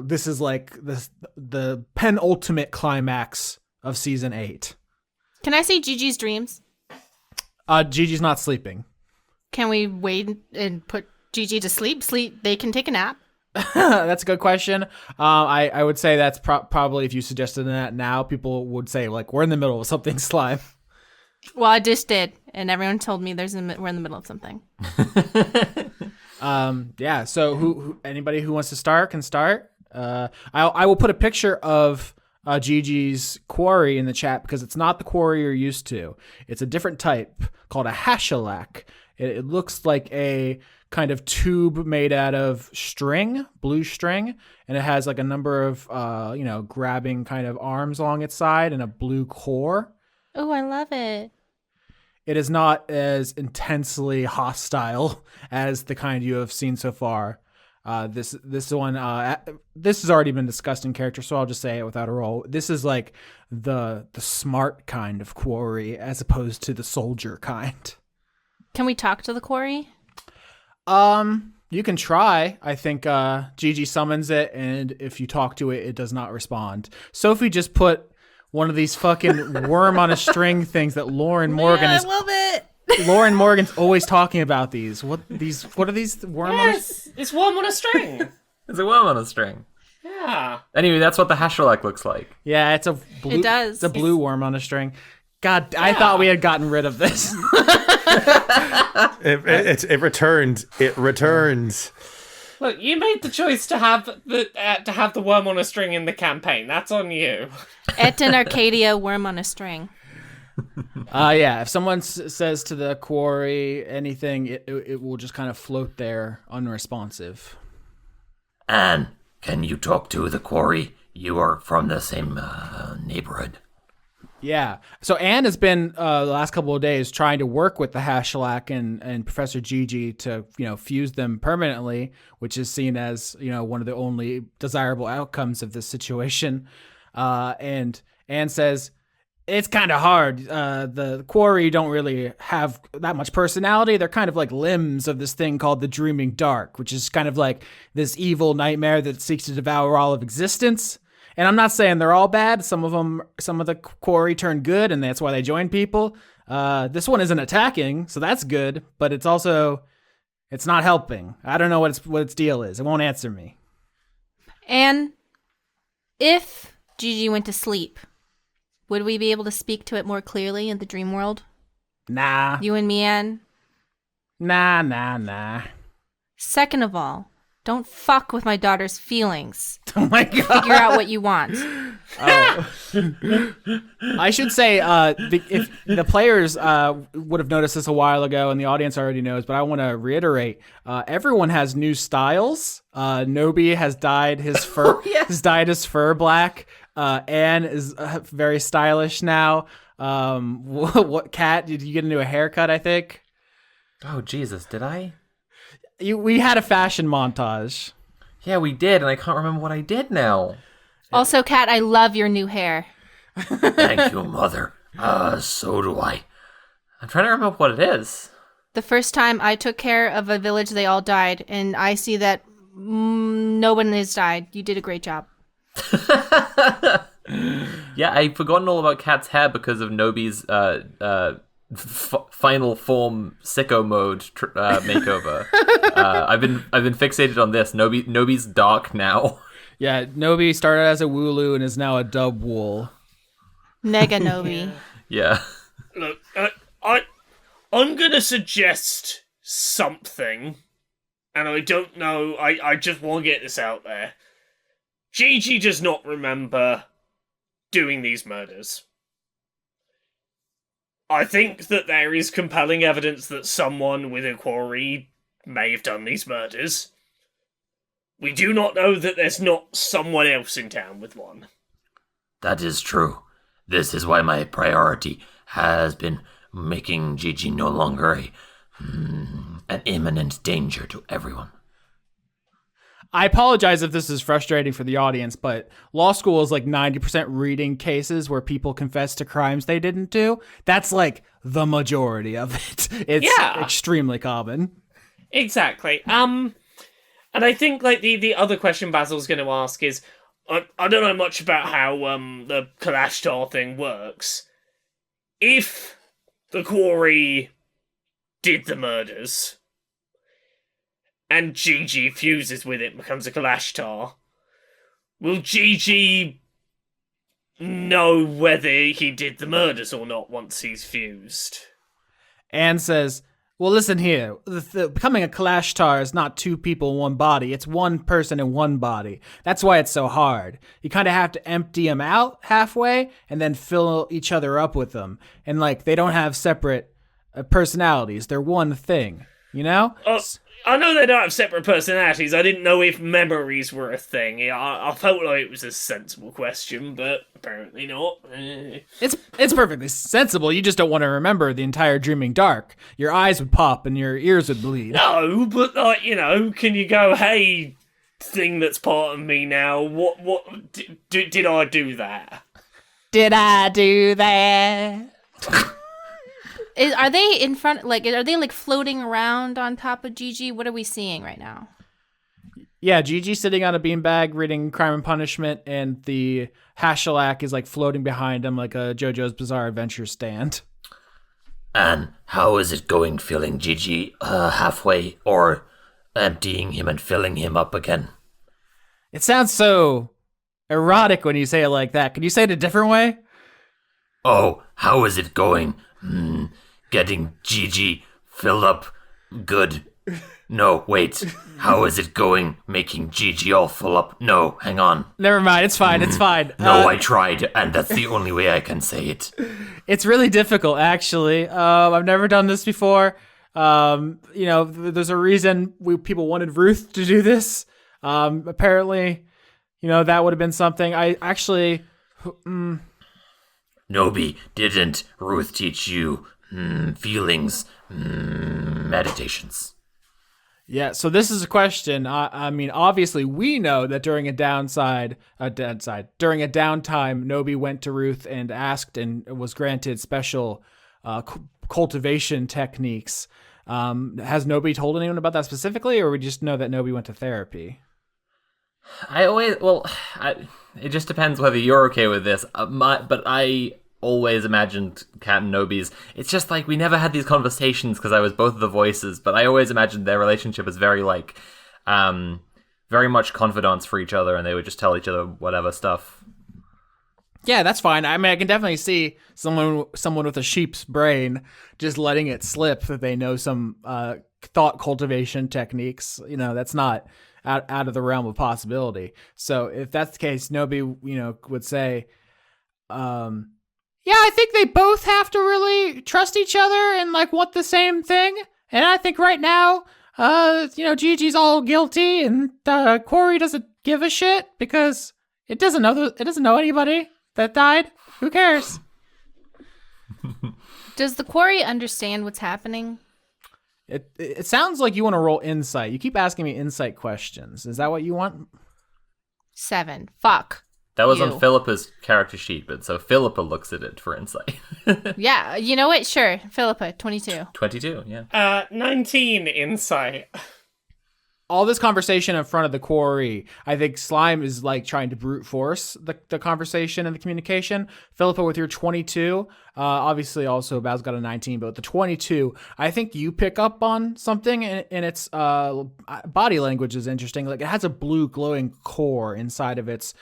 This is like the penultimate climax of season 8. Can I say Gigi's dreams? Gigi's not sleeping. Can we wait and put Gigi to sleep? They can take a nap. That's a good question. I would say that's probably, if you suggested that now, people would say, like, we're in the middle of something slime. Well, I just did, and everyone told me we're in the middle of something. Yeah, so who anybody who wants to start can start. I will put a picture of Gigi's quarry in the chat, because it's not the quarry you're used to. It's a different type called a hashalak. It looks like a kind of tube made out of string, blue string, and it has like a number of grabbing kind of arms along its side and a blue core. Oh, I love it. It is not as intensely hostile as the kind you have seen so far. This one, this has already been discussed in character, so I'll just say it without a roll. This is like the smart kind of quarry as opposed to the soldier kind. Can we talk to the quarry? You can try. I think Gigi summons it, and if you talk to it, it does not respond. Sophie just put one of these fucking worm on a string things that Lauren Morgan I is. love it. Lauren Morgan's always talking about these. What are these worm on a It's worm on a string. It's a worm on a string. Yeah. Anyway, that's what the hashalak looks like. Yeah, it's a blue. It does. It's a blue worm on a string. God, I thought we had gotten rid of this. It returns. It returns. Look, you made the choice to have the worm on a string in the campaign. That's on you. Et in Arcadia, worm on a string. Yeah, if someone says to the quarry anything, it will just kind of float there unresponsive. Anne, can you talk to the quarry? You are from the same neighborhood. Yeah. So Anne has been the last couple of days trying to work with the hashalak and Professor Gigi to, fuse them permanently, which is seen as, one of the only desirable outcomes of this situation. And Anne says, it's kind of hard. The quarry don't really have that much personality. They're kind of like limbs of this thing called the Dreaming Dark, which is kind of like this evil nightmare that seeks to devour all of existence. And I'm not saying they're all bad. Some of the quarry turn good, and that's why they join people. This one isn't attacking, so that's good. But it's not helping. I don't know what its deal is. It won't answer me. And if Gigi went to sleep, would we be able to speak to it more clearly in the dream world? Nah. You and me, Anne? Nah. Second of all, don't fuck with my daughter's feelings. Oh my God. Figure out what you want. Oh. I should say, if the players would have noticed this a while ago, and the audience already knows, but I want to reiterate: everyone has new styles. Nobi has dyed his fur. Has dyed his fur black. Anne is very stylish now. What Kat? Did you get into a haircut? I think. Oh Jesus, did I? We had a fashion montage. Yeah, we did, and I can't remember what I did now. Also, Kat, I love your new hair. Thank you, Mother. So do I. I'm trying to remember what it is. The first time I took care of a village, they all died, and I see that no one has died. You did a great job. Yeah, I'd forgotten all about Kat's hair because of Nobi's final form sicko mode makeover. I've been fixated on this. Nobi's dark now. Yeah, Nobi started as a Wooloo and is now a dub wool. Mega Nobi. Yeah. Look, I'm gonna suggest something, and I don't know. I just want to get this out there. Gigi does not remember doing these murders. I think that there is compelling evidence that someone with a quarry may have done these murders. We do not know that there's not someone else in town with one. That is true. This is why my priority has been making Gigi no longer an imminent danger to everyone. I apologize if this is frustrating for the audience, but law school is like 90% reading cases where people confess to crimes they didn't do. That's like the majority of it. It's extremely common. Exactly. And I think like the other question Basil's going to ask is, I don't know much about how the Kalashtar thing works. If the quarry did the murders, and Gigi fuses with it and becomes a Kalashtar, will Gigi know whether he did the murders or not once he's fused? Anne says, well, listen here. Becoming a Kalashtar is not two people in one body. It's one person in one body. That's why it's so hard. You kind of have to empty them out halfway and then fill each other up with them. And, like, they don't have separate personalities. They're one thing, you know? I know they don't have separate personalities. I didn't know if memories were a thing. I felt like it was a sensible question, but apparently not. It's perfectly sensible. You just don't want to remember the entire dreaming dark. Your eyes would pop and your ears would bleed. No, but like, you know, can you go, hey, thing that's part of me now, what did I do that? Did I do that? Are they in front? Like, are they like floating around on top of Gigi? What are we seeing right now? Yeah, Gigi's sitting on a beanbag reading Crime and Punishment, and the Hashalak is like floating behind him like a JoJo's Bizarre Adventure stand. And how is it going filling Gigi halfway, or emptying him and filling him up again? It sounds so erotic when you say it like that. Can you say it a different way? Oh, how is it going? Getting Gigi filled up good. No, wait. How is it going making Gigi all full up? No, hang on. Never mind. It's fine. It's fine. No, I tried, and that's the only way I can say it. It's really difficult, actually. I've never done this before. You know, there's a reason people wanted Ruth to do this. Apparently, you know, that would have been something. I actually... Nobi, didn't Ruth teach you feelings, meditations? Yeah, so this is a question. I mean, obviously, we know that during a downtime, Nobi went to Ruth and asked and was granted special cultivation techniques. Has Nobi told anyone about that specifically, or we just know that Nobi went to therapy? It just depends whether you're okay with this. But I always imagined Kat and Nobi's. It's just like we never had these conversations because I was both of the voices, but I always imagined their relationship as very like, very much confidants for each other, and they would just tell each other whatever stuff. Yeah, that's fine. I mean, I can definitely see someone with a sheep's brain just letting it slip that they know some thought cultivation techniques. You know, that's not out of the realm of possibility. So if that's the case, Nobi, you know, would say, yeah, I think they both have to really trust each other and like want the same thing. And I think right now, you know, Gigi's all guilty, and Quarry doesn't give a shit because it doesn't know anybody that died. Who cares? Does the Quarry understand what's happening? It sounds like you want to roll insight. You keep asking me insight questions. Is that what you want? 7. Fuck. That was you. on Phillippa's character sheet, but so Phillippa looks at it for insight. Yeah, you know what? Sure. Phillippa, 22. 22, yeah. 19 insight. All this conversation in front of the Quarry, I think Slime is like trying to brute force the conversation and the communication. Phillippa, with your 22, obviously also Basil got a 19, but with the 22, I think you pick up on something, and its body language is interesting. Like, it has a blue glowing core inside of its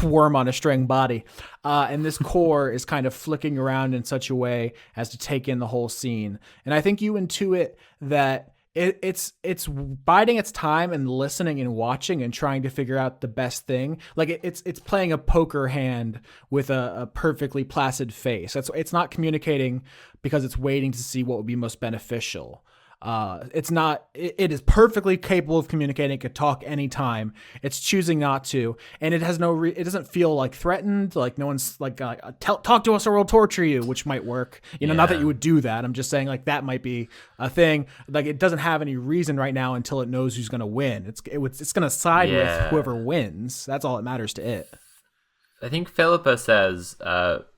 worm on a string body, and this core is kind of flicking around in such a way as to take in the whole scene. And I think you intuit that it's biding its time and listening and watching and trying to figure out the best thing. Like it's playing a poker hand with a perfectly placid face. It's not communicating because it's waiting to see what would be most beneficial. It's not. It is perfectly capable of communicating. It could talk anytime. It's choosing not to, and it has no. It doesn't feel like threatened. Like no one's like talk to us or we'll torture you, which might work. Not that you would do that. I'm just saying like that might be a thing. Like it doesn't have any reason right now until it knows who's gonna win. It's gonna side with whoever wins. That's all that matters to it. I think Phillippa says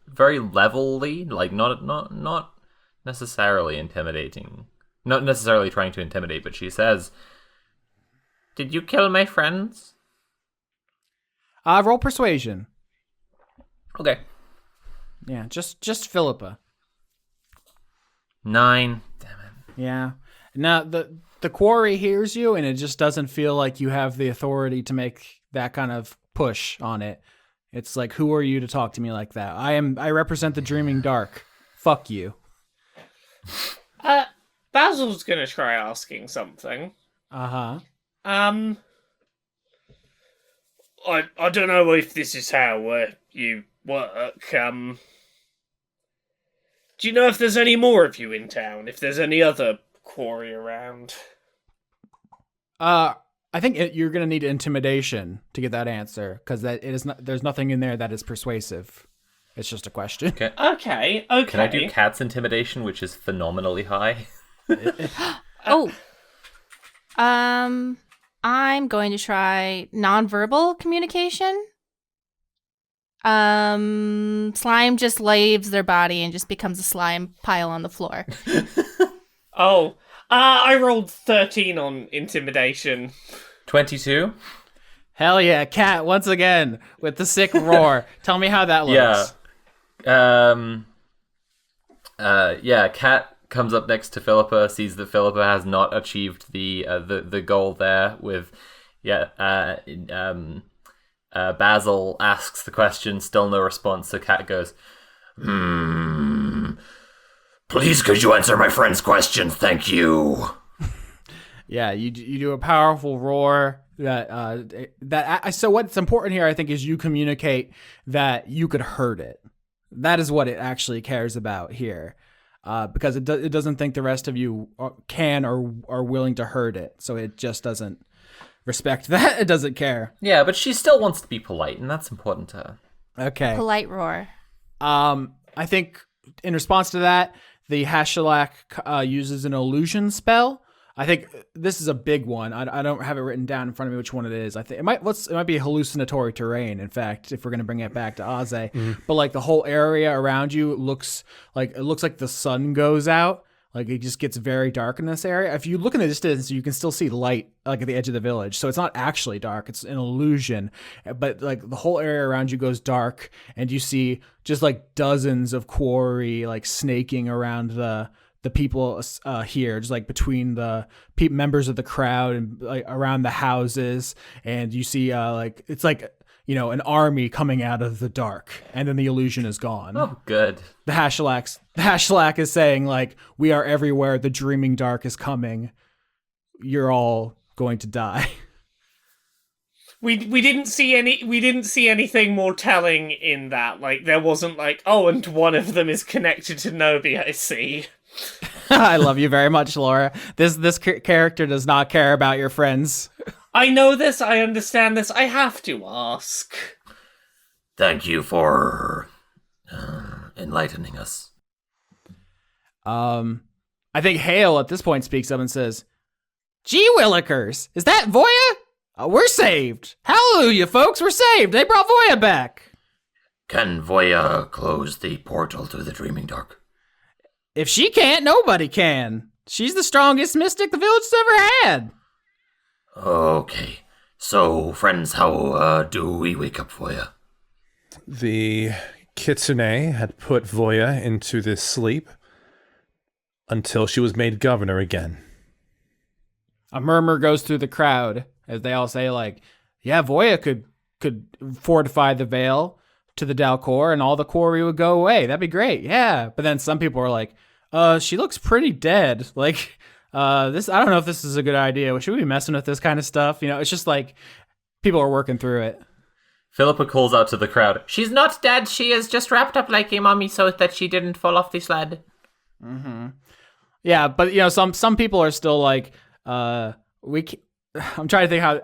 very levelly, like not necessarily intimidating. Not necessarily trying to intimidate, but she says, "Did you kill my friends?" Roll persuasion. Okay. Yeah, just Phillippa. 9. Damn it. Yeah. Now the quarry hears you, and it just doesn't feel like you have the authority to make that kind of push on it. It's like, who are you to talk to me like that? I represent the dreaming dark. Fuck you. Basil's gonna try asking something. Uh-huh. I don't know if this is how you work. Do you know if there's any more of you in town? If there's any other quarry around? I think you're gonna need intimidation to get that answer, because there's nothing in there that is persuasive. It's just a question. Okay. Can I do Cat's intimidation, which is phenomenally high? I'm going to try nonverbal communication. Slime just leaves their body and just becomes a slime pile on the floor. I rolled 13 on intimidation. 22? Hell yeah, Cat once again with the sick roar. Tell me how that looks. Cat comes up next to Phillippa, sees that Phillippa has not achieved the goal there with Basil asks the question, still no response, so Cat goes, Please, could you answer my friend's questions? Thank you. Yeah, you do a powerful roar so what's important here, I think, is you communicate that you could hurt it. That is what it actually cares about here. Because it doesn't think the rest of you can or are willing to hurt it. So it just doesn't respect that. It doesn't care. Yeah, but she still wants to be polite, and that's important to her. Okay. Polite roar. I think in response to that, the Hashalak uses an illusion spell. I think this is a big one. I don't have it written down in front of me which one it is. I think it might be hallucinatory terrain. In fact, if we're gonna bring it back to Aze, but like the whole area around you looks like the sun goes out. Like it just gets very dark in this area. If you look in the distance, you can still see light like at the edge of the village. So it's not actually dark. It's an illusion. But like the whole area around you goes dark, and you see just like dozens of quarry like snaking around the people here, just like between the members of the crowd and like around the houses, and you see like it's like an army coming out of the dark, and then the illusion is gone. Oh, good. The Hashalak is saying like, we are everywhere. The dreaming dark is coming. You're all going to die. We didn't see anything more telling in that. Like there wasn't like, oh, and one of them is connected to Nobi, I see. I love you very much, Laura. This character does not care about your friends. I know this. I understand this. I have to ask. Thank you for enlightening us. I think Hale at this point speaks up and says, "Gee Willikers, is that Voya? We're saved. Hallelujah, folks, we're saved. They brought Voya back." Can Voya close the portal to the Dreaming Dark? If she can't, nobody can. She's the strongest mystic the village's ever had. Okay. So, friends, how do we wake up Voya? The Kitsune had put Voya into this sleep until she was made governor again. A murmur goes through the crowd as they all say, like, yeah, Voya could fortify the veil to the Dalcor and all the quarry would go away. That'd be great. Yeah. But then some people are like, she looks pretty dead. Like, this, I don't know if this is a good idea. Should we be messing with this kind of stuff? It's just like people are working through it. Phillippa calls out to the crowd, "She's not dead. She is just wrapped up like a mummy so that she didn't fall off the sled." Mm-hmm. Yeah, but some people are still like, I'm trying to think how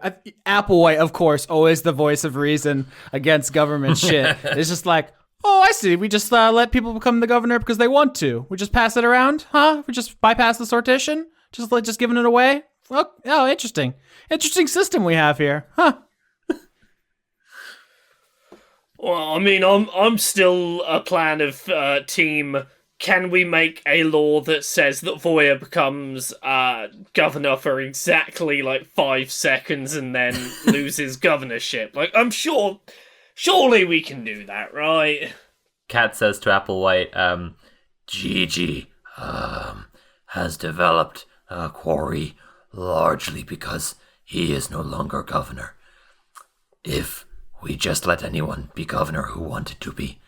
Applewhite, of course, always the voice of reason against government shit. It's just like, oh, I see. We just let people become the governor because they want to. We just pass it around, huh? We just bypass the sortition, just giving it away. Oh, interesting system we have here, huh? Well, I mean, I'm still a plan of team. Can we make a law that says that Voya becomes governor for exactly 5 seconds and then loses governorship? I'm sure, surely we can do that, right? Kat says to Applewhite, Gigi has developed a quarry largely because he is no longer governor. If we just let anyone be governor who wanted to be,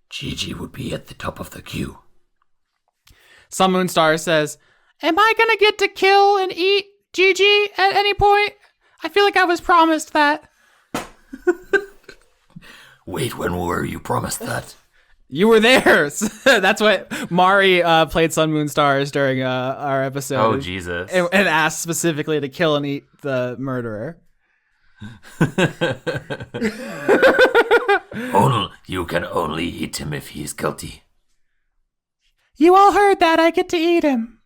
Gigi would be at the top of the queue. Sun Moonstar says, am I gonna get to kill and eat Gigi at any point? I feel like I was promised that. Wait, when were you promised that? You were there. That's what Mari played Sun Moonstars during our episode. oh, Jesus. And asked specifically to kill and eat the murderer. You can only eat him if he's guilty. You all heard that. I get to eat him.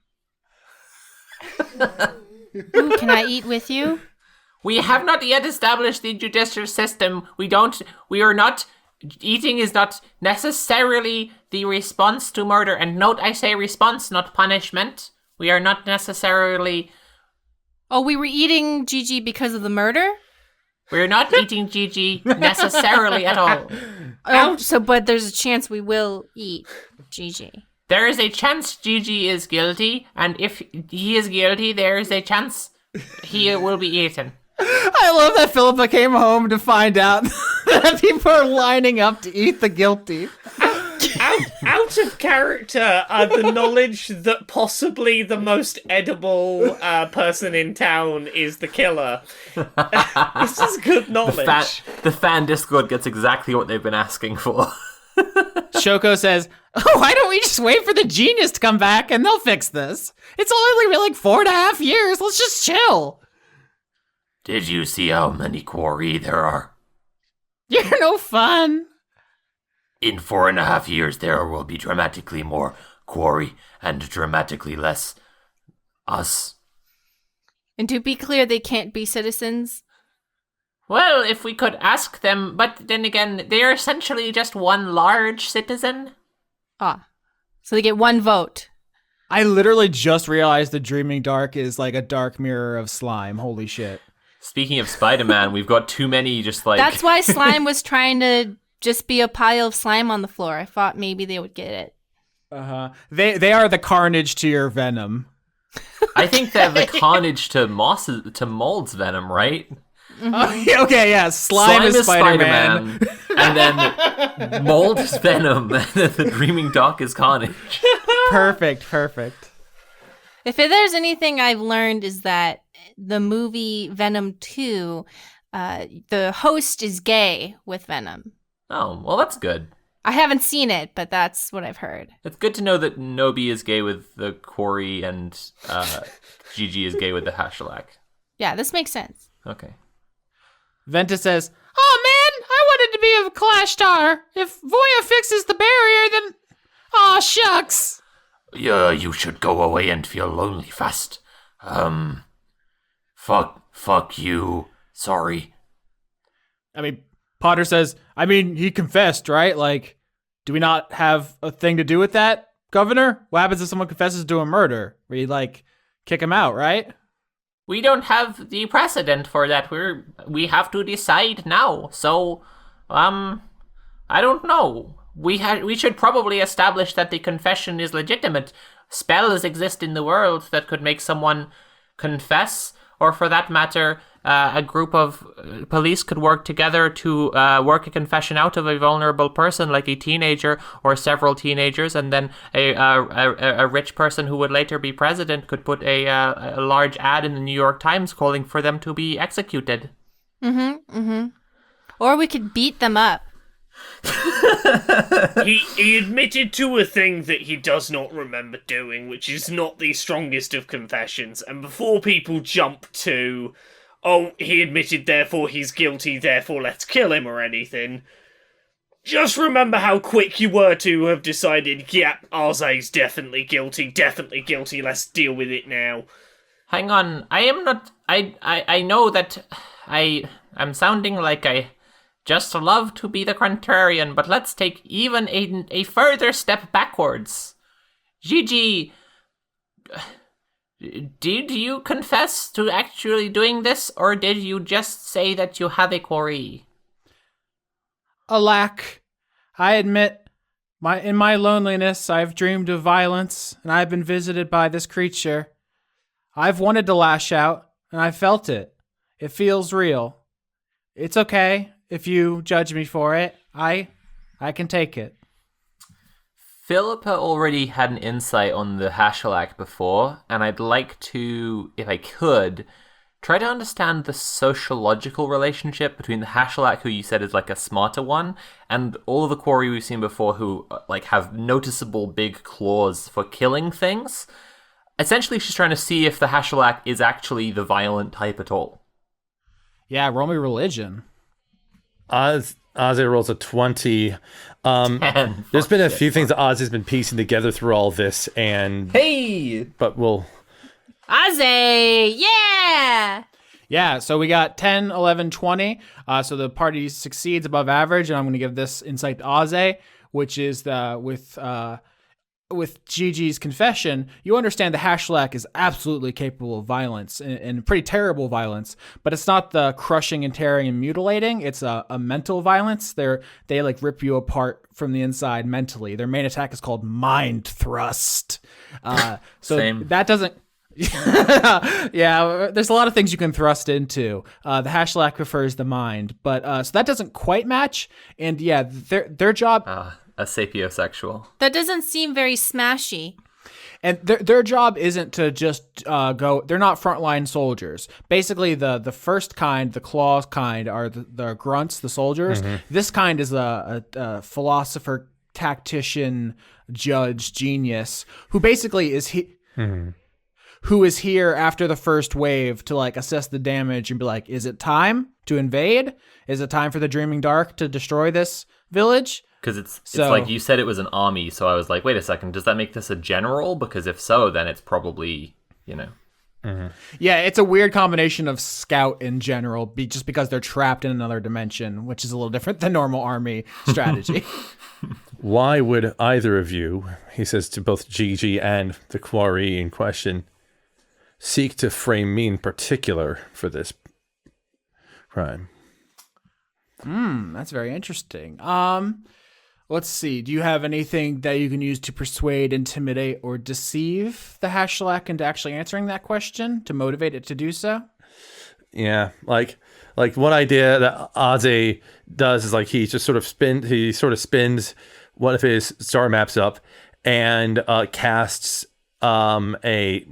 Ooh, can I eat with you? We have not yet established the judicial system. Eating is not necessarily the response to murder. And note, I say response, not punishment. We are not necessarily... Oh, we were eating Gigi because of the murder? We're not eating Gigi necessarily at all. Oh, but there's a chance we will eat Gigi. There is a chance Gigi is guilty, and if he is guilty, there is a chance he will be eaten. I love that Phillippa came home to find out that people are lining up to eat the guilty. Out of character, the knowledge that possibly the most edible person in town is the killer. This is good knowledge. The fan Discord gets exactly what they've been asking for. Shoko says, oh, why don't we just wait for the genius to come back and they'll fix this? It's only 4.5 years. Let's just chill. Did you see how many quarry there are? You're no fun. In 4.5 years, there will be dramatically more quarry and dramatically less us. And to be clear, they can't be citizens? Well, if we could ask them, but then again, they're essentially just one large citizen. Ah, so they get one vote. I literally just realized the Dreaming Dark is like a dark mirror of slime. Holy shit. Speaking of Spider-Man, we've got too many That's why slime was trying to just be a pile of slime on the floor. I thought maybe they would get it. Uh-huh. They are the carnage to your venom. I think they're the carnage to Mold's venom, right? Mm-hmm. Okay, yeah. Slime is Spider-Man. And then Mold is Venom. And then the Dreaming Dark is Carnage. Perfect. If there's anything I've learned is that the movie Venom 2, the host is gay with Venom. Oh, well, that's good. I haven't seen it, but that's what I've heard. It's good to know that Nobi is gay with the quarry and Gigi is gay with the Hashalak. Yeah, this makes sense. Okay. Venta says, oh man, I wanted to be a Clash Star. If Voya fixes the barrier, then... Aw, shucks. Yeah, you should go away and feel lonely fast. Fuck you. Sorry. I mean, Potter says, he confessed, right? Do we not have a thing to do with that, Governor? What happens if someone confesses to a murder? We, kick him out, right? We don't have the precedent for that. We have to decide now. So, I don't know. We should probably establish that the confession is legitimate. Spells exist in the world that could make someone confess, or for that matter, a group of police could work together to work a confession out of a vulnerable person, like a teenager or several teenagers, and then a rich person who would later be president could put a large ad in the New York Times calling for them to be executed. Or we could beat them up. He admitted to a thing that he does not remember doing, which is not the strongest of confessions. And before people jump to, oh, he admitted, therefore he's guilty, therefore let's kill him or anything, just remember how quick you were to have decided, yep, Arze's definitely guilty, let's deal with it now. Hang on, I am not... I know that I'm sounding like I just love to be the contrarian, but let's take even a further step backwards. Gigi, did you confess to actually doing this, or did you just say that you have a quarry? Alack, I admit, in my loneliness, I've dreamed of violence, and I've been visited by this creature. I've wanted to lash out, and I felt it. It feels real. It's okay if you judge me for it. I can take it. Phillippa already had an insight on the Hashalak before, and I'd like to, if I could, try to understand the sociological relationship between the Hashalak, who you said is like a smarter one, and all of the quarry we've seen before who like have noticeable big claws for killing things. Essentially, she's trying to see if the Hashalak is actually the violent type at all. Yeah, roll me religion. Ozzy rolls a 20. 10. There's been a few things that Ozzy's been piecing together through all this, and... Hey! But we'll... Ozzy! Yeah! Yeah, so we got 10, 11, 20. So the party succeeds above average, and I'm going to give this insight to Oze, which is with Gigi's confession, you understand the Hashalak is absolutely capable of violence and pretty terrible violence, but it's not the crushing and tearing and mutilating. It's a mental violence. They like rip you apart from the inside mentally. Their main attack is called mind thrust. So Same. that doesn't... yeah, there's a lot of things you can thrust into. The Hashalak prefers the mind, but so that doesn't quite match. And yeah, their job... A sapiosexual. That doesn't seem very smashy. And their job isn't to just go. They're not frontline soldiers. Basically, the first kind, the claw kind, are the grunts, the soldiers. Mm-hmm. This kind is a philosopher, tactician, judge, genius, who basically is who is here after the first wave to like assess the damage and be like, is it time to invade? Is it time for the Dreaming Dark to destroy this village? Because it's like you said it was an army, so I was like, wait a second, does that make this a general? Because if so, then it's probably, Mm-hmm. Yeah, it's a weird combination of scout and general, just because they're trapped in another dimension, which is a little different than normal army strategy. Why would either of you, he says to both Gigi and the quarry in question, seek to frame me in particular for this crime? That's very interesting. Let's see. Do you have anything that you can use to persuade, intimidate, or deceive the Hashalak into actually answering that question to motivate it to do so? Yeah, like one idea that Ozzy does is like he sort of spins one of his star maps up and casts the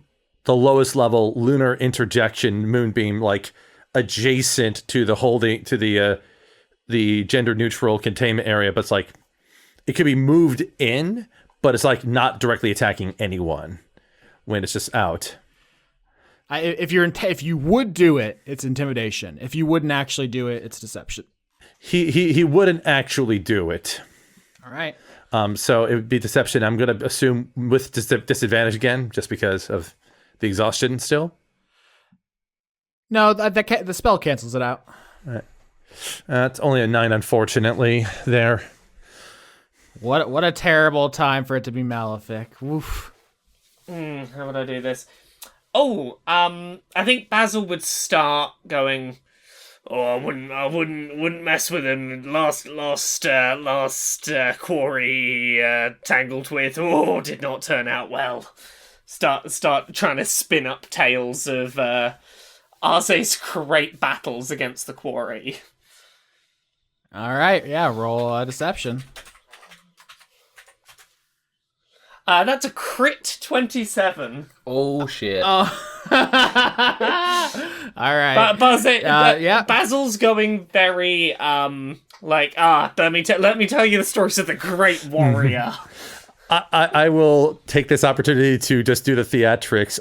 lowest level lunar interjection moonbeam like adjacent to the gender neutral containment area, but it's like it could be moved in, but it's like not directly attacking anyone when it's just out. If you would do it, it's intimidation. If you wouldn't actually do it, it's deception. He wouldn't actually do it. All right. So it would be deception. I'm going to assume with disadvantage again, just because of the exhaustion still. No, the spell cancels it out. All right. It's only a 9, unfortunately. There. What a terrible time for it to be malefic. Woof. How would I do this? Oh, I think Basil would start going, oh, I wouldn't mess with him. Last quarry tangled with. Oh, did not turn out well. Start trying to spin up tales of Arze's great battles against the quarry. All right, yeah, roll deception. That's a crit 27. Oh shit! Oh. All right. Basil's going very Like, let me tell you the stories of the great warrior. I will take this opportunity to just do the theatrics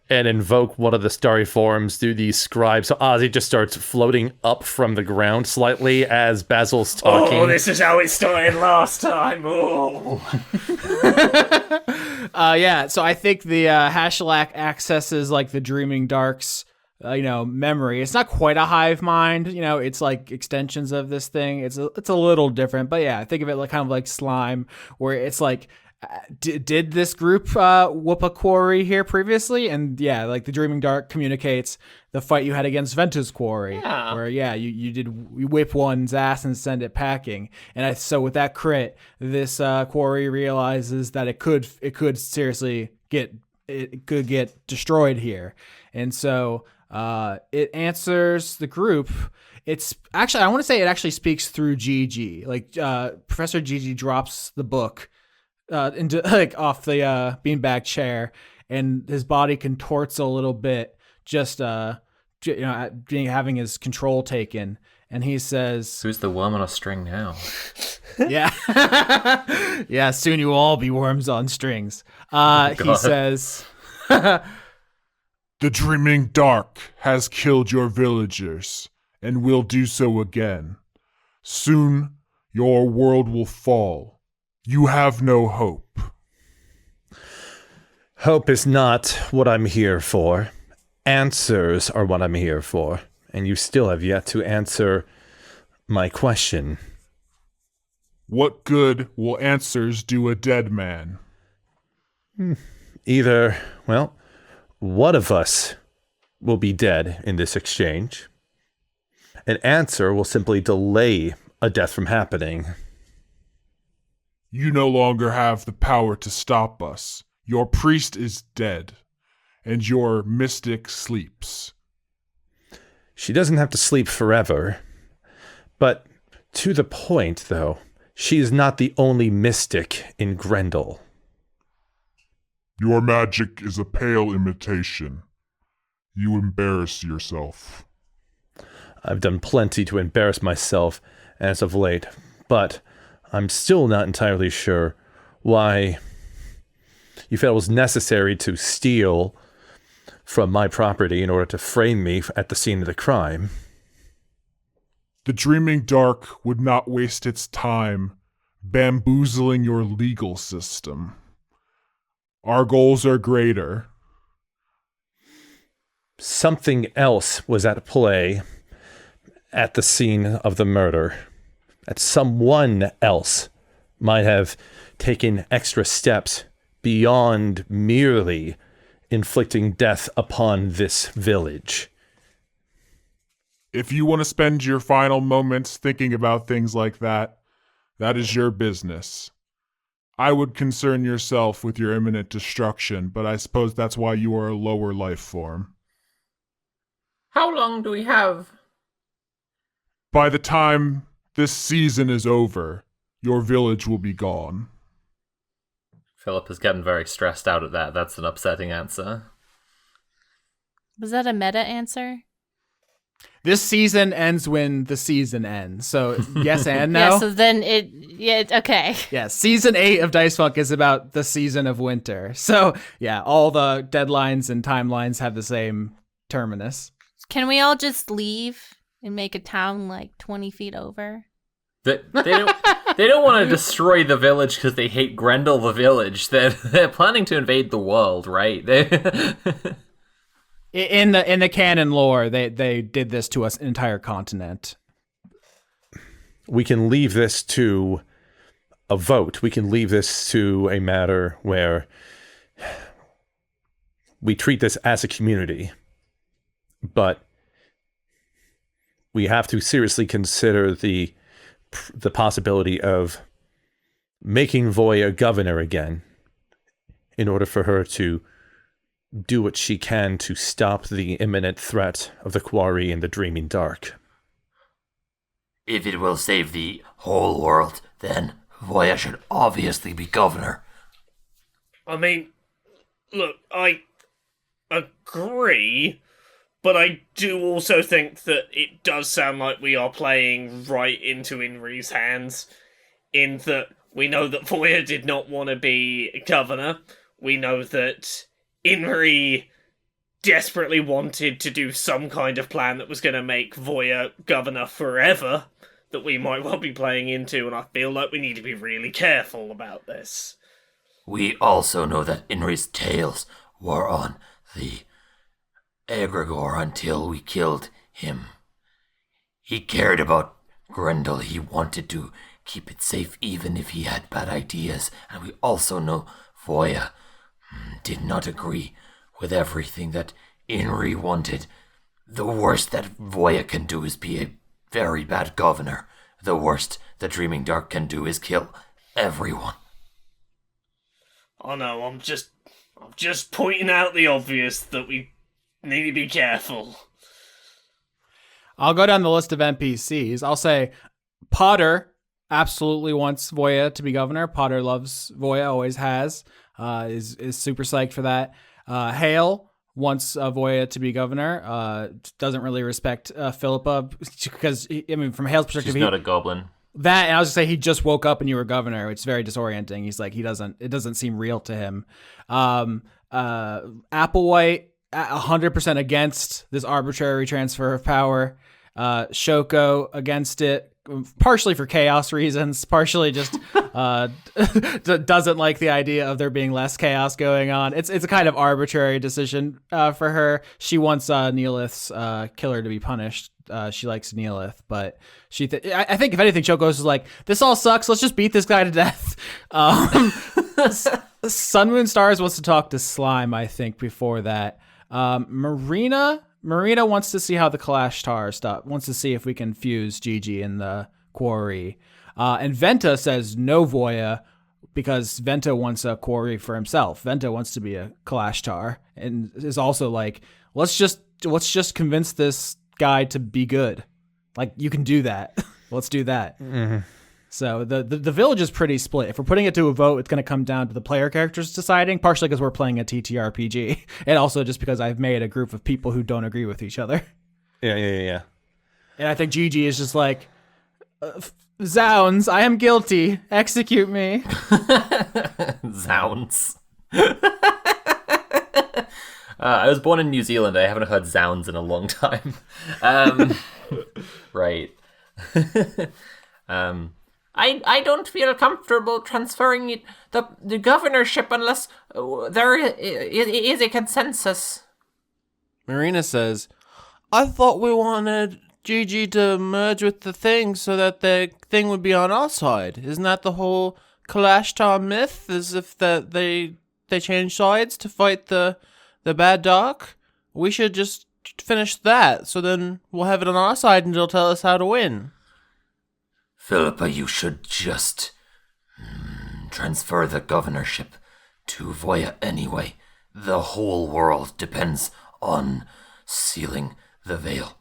and invoke one of the starry forms through the scribe. So Ozzy just starts floating up from the ground slightly as Basil's talking. Oh, this is how it started last time. Oh. Yeah, so I think the Hashalak accesses like the Dreaming Dark's memory. It's not quite a hive mind, it's like extensions of this thing. It's a little different, but yeah, think of it like kind of like slime, where it's like, did this group whoop a quarry here previously? And yeah, like the Dreaming Dark communicates the fight you had against Ventus Quarry, where you whip one's ass and send it packing. And so with that crit, this quarry realizes that it could seriously get destroyed here, and so it answers the group. It's actually, I want to say it actually speaks through Gigi. Like Professor Gigi drops the book into like off the beanbag chair, and his body contorts a little bit, just having his control taken. And he says, "Who's the worm on a string now?" Yeah, yeah. Soon you will all be worms on strings. He says, "The Dreaming Dark has killed your villagers, and will do so again. Soon your world will fall. You have no hope." Hope is not what I'm here for. Answers are what I'm here for. And you still have yet to answer my question. What good will answers do a dead man? Either, one of us will be dead in this exchange. An answer will simply delay a death from happening. You no longer have the power to stop us. Your priest is dead, and your mystic sleeps. She doesn't have to sleep forever. But to the point, though, she is not the only mystic in Grendel. Your magic is a pale imitation. You embarrass yourself. I've done plenty to embarrass myself as of late, but I'm still not entirely sure why you felt it was necessary to steal from my property in order to frame me at the scene of the crime. The Dreaming Dark would not waste its time bamboozling your legal system. Our goals are greater. Something else was at play at the scene of the murder. That someone else might have taken extra steps beyond merely inflicting death upon this village. If you want to spend your final moments thinking about things like that, that is your business. I would concern yourself with your imminent destruction, but I suppose that's why you are a lower life form. How long do we have? By the time this season is over, your village will be gone. Phillippa's getting very stressed out at that. That's an upsetting answer. Was that a meta answer? This season ends when the season ends. So yes and no. Yeah, so then okay. Yeah, season 8 of Dice Funk is about the season of winter. So yeah, all the deadlines and timelines have the same terminus. Can we all just leave and make a town like 20 feet over? They don't want to destroy the village because they hate Grendel the village. They're planning to invade the world, right? In the canon lore, they did this to an entire continent. We can leave this to a vote. We can leave this to a matter where we treat this as a community. But we have to seriously consider the possibility of making Voya governor again in order for her to do what she can to stop the imminent threat of the quarry in the Dreaming Dark. If it will save the whole world, then Voya should obviously be governor. I mean, look, I agree, But I do also think that it does sound like we are playing right into Inri's hands, in that we know that Voya did not want to be governor. We know that Inri desperately wanted to do some kind of plan that was going to make Voya governor forever, that we might well be playing into, and I feel like we need to be really careful about this. We also know that Inri's tails were on the egregore until we killed him. He cared about Grendel. He wanted to keep it safe even if he had bad ideas. And we also know Voya did not agree with everything that Inri wanted. The worst that Voya can do is be a very bad governor. The worst the Dreaming Dark can do is kill everyone. Oh no, I'm just pointing out the obvious, that we need to be careful. I'll go down the list of NPCs. I'll say Potter absolutely wants Voya to be governor. Potter loves Voya, always has. Is super psyched for that. Hale wants Voya to be governor. Doesn't really respect Phillippa because, I mean, from Hale's perspective, she's not a goblin. That, and I was gonna say he just woke up and you were governor. It's very disorienting. He's like, it doesn't seem real to him. Applewhite, 100% against this arbitrary transfer of power. Shoko against it, partially for chaos reasons, partially just doesn't like the idea of there being less chaos going on. It's a kind of arbitrary decision for her. She wants Neelith's killer to be punished. She likes Neelith, but I think if anything, Choko's is like, this all sucks. Let's just beat this guy to death. Sun Moon Stars wants to talk to Slime, I think, before that. Marina wants to see how the Kalashtar stuff, wants to see if we can fuse Gigi in the quarry. And Venta says no Voya because Venta wants a quarry for himself. Venta wants to be a Kalashtar and is also like, let's just convince this guy to be good. Like, you can do that. Let's do that. Mm-hmm. So the village is pretty split. If we're putting it to a vote, it's going to come down to the player characters deciding, partially because we're playing a TTRPG, and also just because I've made a group of people who don't agree with each other. Yeah. And I think Gigi is just like, zounds, I am guilty. Execute me. Zounds. I was born in New Zealand. I haven't heard zounds in a long time. Right. I don't feel comfortable transferring the governorship unless there is a consensus. Marina says, I thought we wanted Gigi to merge with the thing so that the thing would be on our side. Isn't that the whole Kalashtar myth? As if that they change sides to fight the bad dark? We should just finish that, so then we'll have it on our side and it'll tell us how to win. Phillippa, you should just transfer the governorship to Voya anyway. The whole world depends on sealing the veil.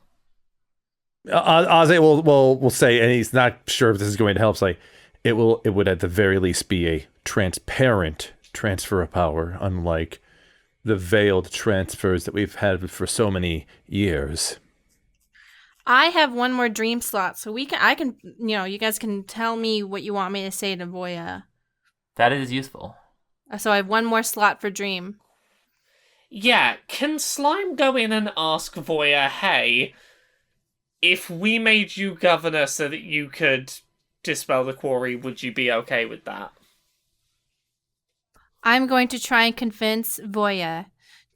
Ozzy will say, and he's not sure if this is going to help, say it would at the very least be a transparent transfer of power, unlike the veiled transfers that we've had for so many years. I have one more dream slot, so you guys can tell me what you want me to say to Voya. That is useful. So I have one more slot for dream. Yeah, can Slime go in and ask Voya, hey, if we made you governor so that you could dispel the quarry, would you be okay with that? I'm going to try and convince Voya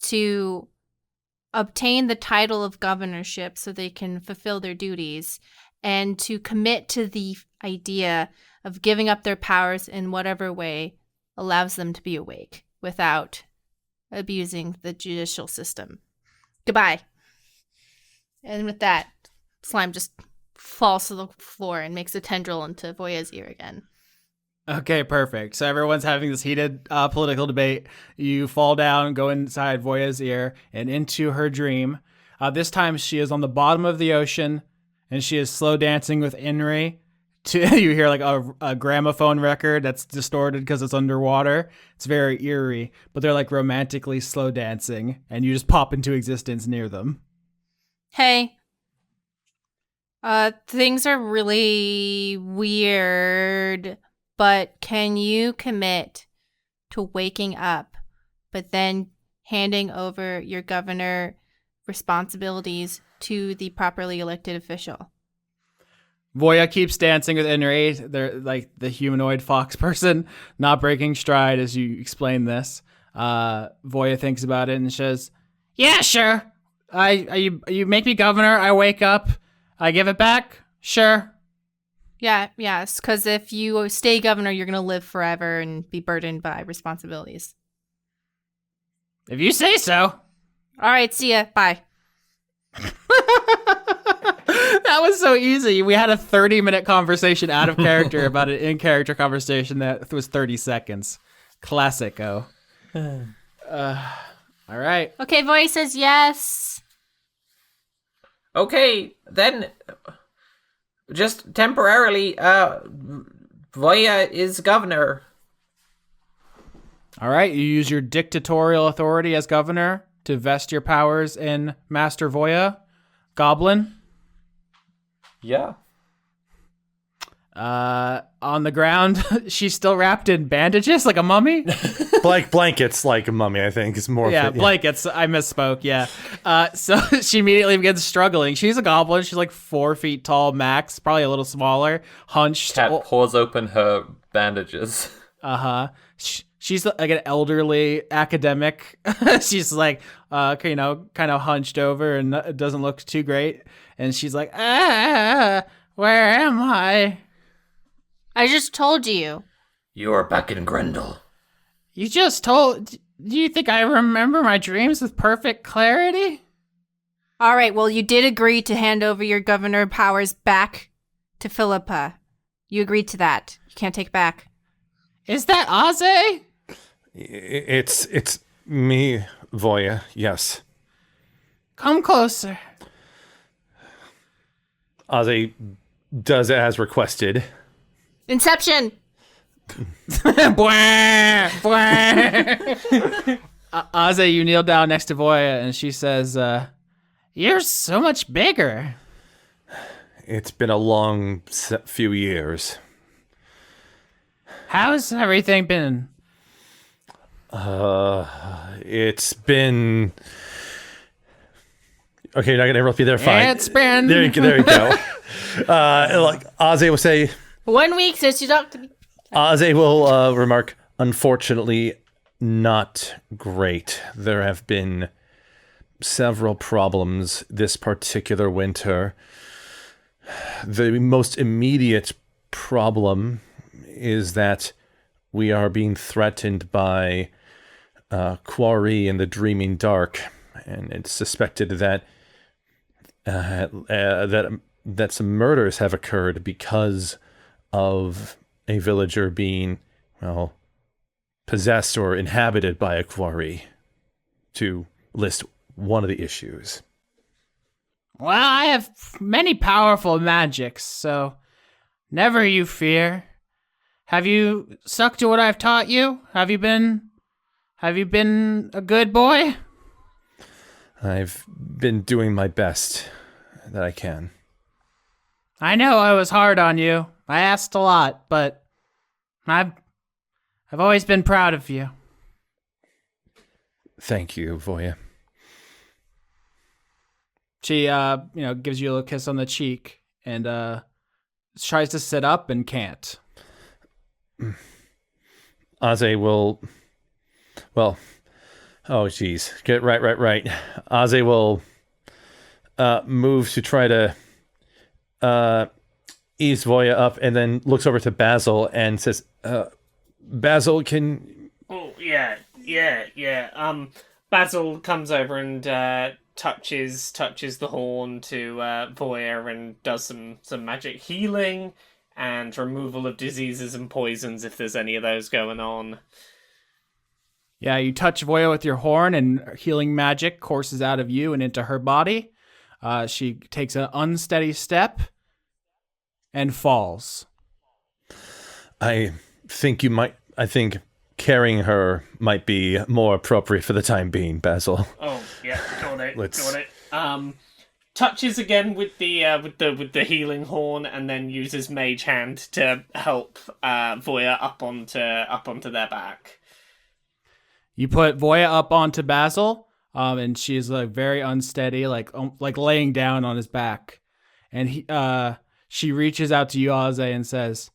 to obtain the title of governorship so they can fulfill their duties, and to commit to the idea of giving up their powers in whatever way allows them to be awake without abusing the judicial system. Goodbye. And with that, Slime just falls to the floor and makes a tendril into Voya's ear again. Okay, perfect. So everyone's having this heated political debate. You fall down, go inside Voya's ear, and into her dream. This time she is on the bottom of the ocean, and she is slow dancing with Inri. You hear like a gramophone record that's distorted because it's underwater. It's very eerie, but they're like romantically slow dancing, and you just pop into existence near them. Hey. Things are really weird, but can you commit to waking up, but then handing over your governor responsibilities to the properly elected official? Voya keeps dancing with Inrate. They're like the humanoid fox person, not breaking stride as you explain this. Voya thinks about it and says, "Yeah, sure. You make me governor. I wake up. I give it back. Sure." Yes, because if you stay governor, you're going to live forever and be burdened by responsibilities. If you say so. All right, see ya. Bye. That was so easy. We had a 30-minute conversation out of character about an in-character conversation that was 30 seconds. Classico. All right. Okay, Voice says yes. Okay, then, just temporarily, Voya is governor. All right. You use your dictatorial authority as governor to vest your powers in Master Voya, Goblin. Yeah. On the ground, she's still wrapped in bandages like a mummy. Blankets like a mummy, I think, is more. Yeah, blankets. I misspoke. Yeah. So she immediately begins struggling. She's a goblin. She's like 4 feet tall, max, probably a little smaller, hunched. Cat paws open her bandages. She's like an elderly academic. She's like, kind of hunched over and it doesn't look too great. And she's like, where am I? I just told you. You are back in Grendel. You just told. Do you think I remember my dreams with perfect clarity? All right, well, you did agree to hand over your governor powers back to Phillippa. You agreed to that. You can't take back. Is that Aze? It's me, Voya. Yes. Come closer. Aze does as requested. Inception. Aze, you kneel down next to Voya, and she says, "You're so much bigger." It's been a long few years. How's everything been? It's been. Okay, you're not gonna interrupt me there. Fine. It's been. There you go. Like Aze will say. 1 week since you talked to me. Aze will remark, unfortunately, not great. There have been several problems this particular winter. The most immediate problem is that we are being threatened by Quarry in the Dreaming Dark, and it's suspected that that some murders have occurred because of a villager being, well, possessed or inhabited by a quarry, to list one of the issues. Well, I have many powerful magics, so never you fear. Have you stuck to what I've taught you? Have you been a good boy? I've been doing my best that I can. I know I was hard on you. I asked a lot, but I've always been proud of you. Thank you, Voya. She, gives you a little kiss on the cheek and tries to sit up and can't. Aze will, well, oh geez, get right. Aze will move to try to ease Voya up, and then looks over to Basil and says, Basil, can... Oh, yeah. Basil comes over and touches the horn to Voya and does some magic healing and removal of diseases and poisons if there's any of those going on. Yeah, you touch Voya with your horn and healing magic courses out of you and into her body. She takes an unsteady step and falls. I think carrying her might be more appropriate for the time being, Basil. Oh, yeah, got it. touches again with the healing horn, and then uses Mage Hand to help Voya up onto their back. You put Voya up onto Basil, and she's like very unsteady, like laying down on his back, and she reaches out to you, Aze, and says,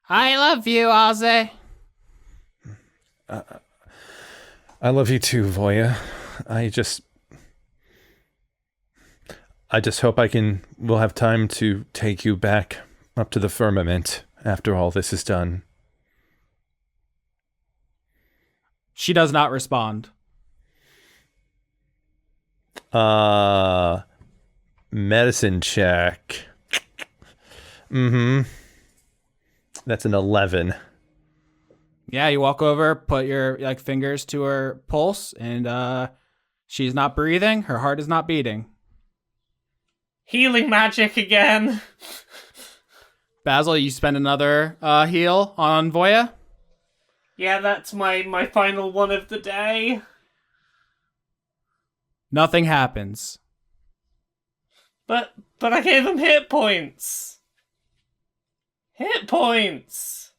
"I love you, Aze." I love you too, Voya. I just hope we'll have time to take you back up to the firmament after all this is done. She does not respond. Medicine check. That's an 11. Yeah, you walk over, put your fingers to her pulse, and she's not breathing. Her heart is not beating. Healing magic again. Basil, you spend another heal on Voya. Yeah, that's my final one of the day. Nothing happens. But I gave him hit points. Hit points.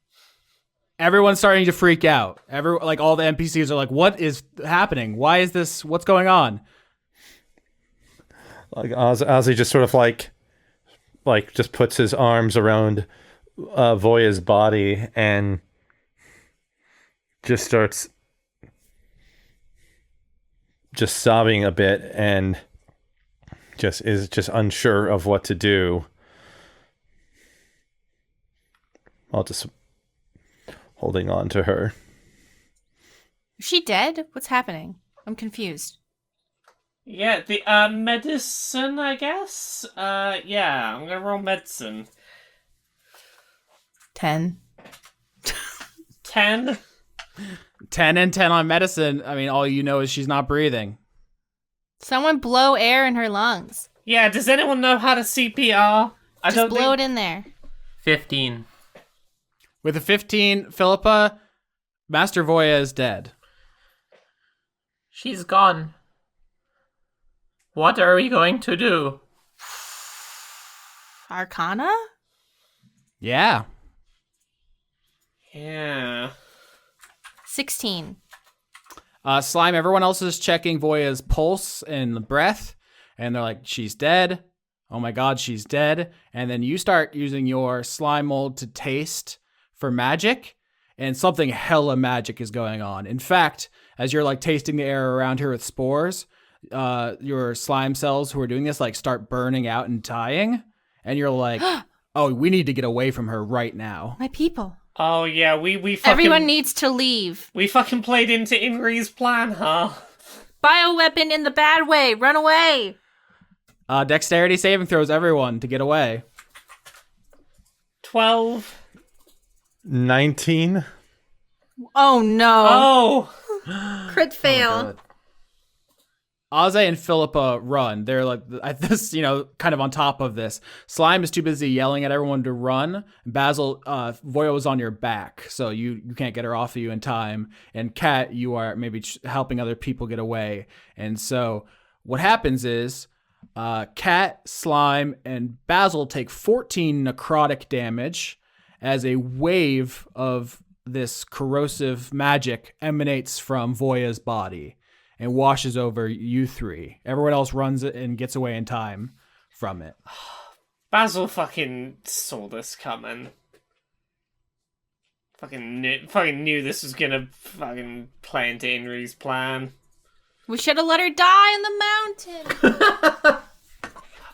Everyone's starting to freak out. All the NPCs are like, "What is happening? Why is this? What's going on?" Like Ozzy just sort of like just puts his arms around Voya's body and just starts just sobbing a bit and is just unsure of what to do. I'll just holding on to her. Is she dead? What's happening? I'm confused. Yeah, the medicine, I guess. Yeah, I'm gonna roll medicine. 10. 10. 10 and 10 on medicine. I mean, all you know is she's not breathing. Someone blow air in her lungs. Yeah, does anyone know how to CPR? Just blow it in there. 15. With a 15, Phillippa, Master Voya is dead. She's gone. What are we going to do? Arcana? Yeah. Yeah. 16. Slime, everyone else is checking Voya's pulse and breath, and they're like, "She's dead. Oh my god, she's dead." And then you start using your slime mold to taste for magic, and something hella magic is going on. In fact, as you're tasting the air around here with spores, your slime cells who are doing this start burning out and dying, and you're like, "Oh, we need to get away from her right now." My people. Oh yeah, we fucking... Everyone needs to leave. We fucking played into Inri's plan, huh? Bioweapon in the bad way. Run away. Dexterity saving throws, everyone, to get away. 12. 19. Oh no. Oh. Crit fail. Aze and Phillippa run. They're at this, kind of on top of this. Slime is too busy yelling at everyone to run. Basil, Voya was on your back, so you can't get her off of you in time. And Kat, you are maybe helping other people get away. And so what happens is Kat, Slime, and Basil take 14 necrotic damage as a wave of this corrosive magic emanates from Voya's body and washes over you three. Everyone else runs it and gets away in time from it. Basil fucking saw this coming. Fucking knew this was gonna fucking play into Inri's plan. We should have let her die in the mountain.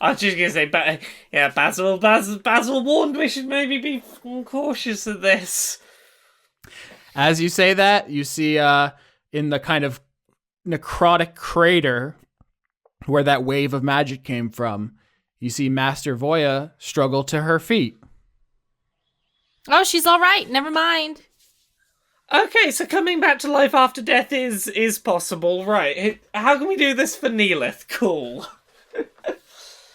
I was just gonna say, Basil warned we should maybe be cautious of this. As you say that, you see in the kind of necrotic crater where that wave of magic came from, you see Master Voya struggle to her feet. Oh, she's all right. Never mind. Okay, so coming back to life after death is possible, right? How can we do this for Neelith? Cool.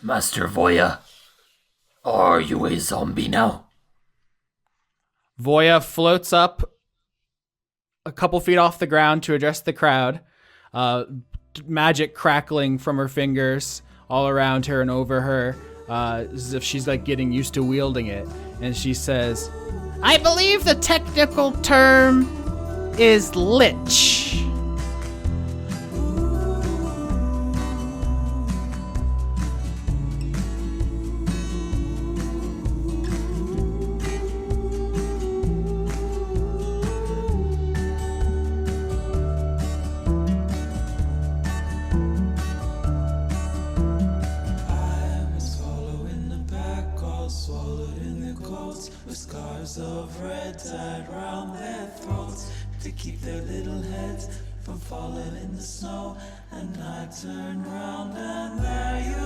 Master Voya, are you a zombie now? Voya floats up a couple feet off the ground to address the crowd. Magic crackling from her fingers all around her and over her, as if she's like getting used to wielding it. And she says, I believe the technical term is lich. Of red tied round their throats to keep their little heads from falling in the snow. And I turned round and there you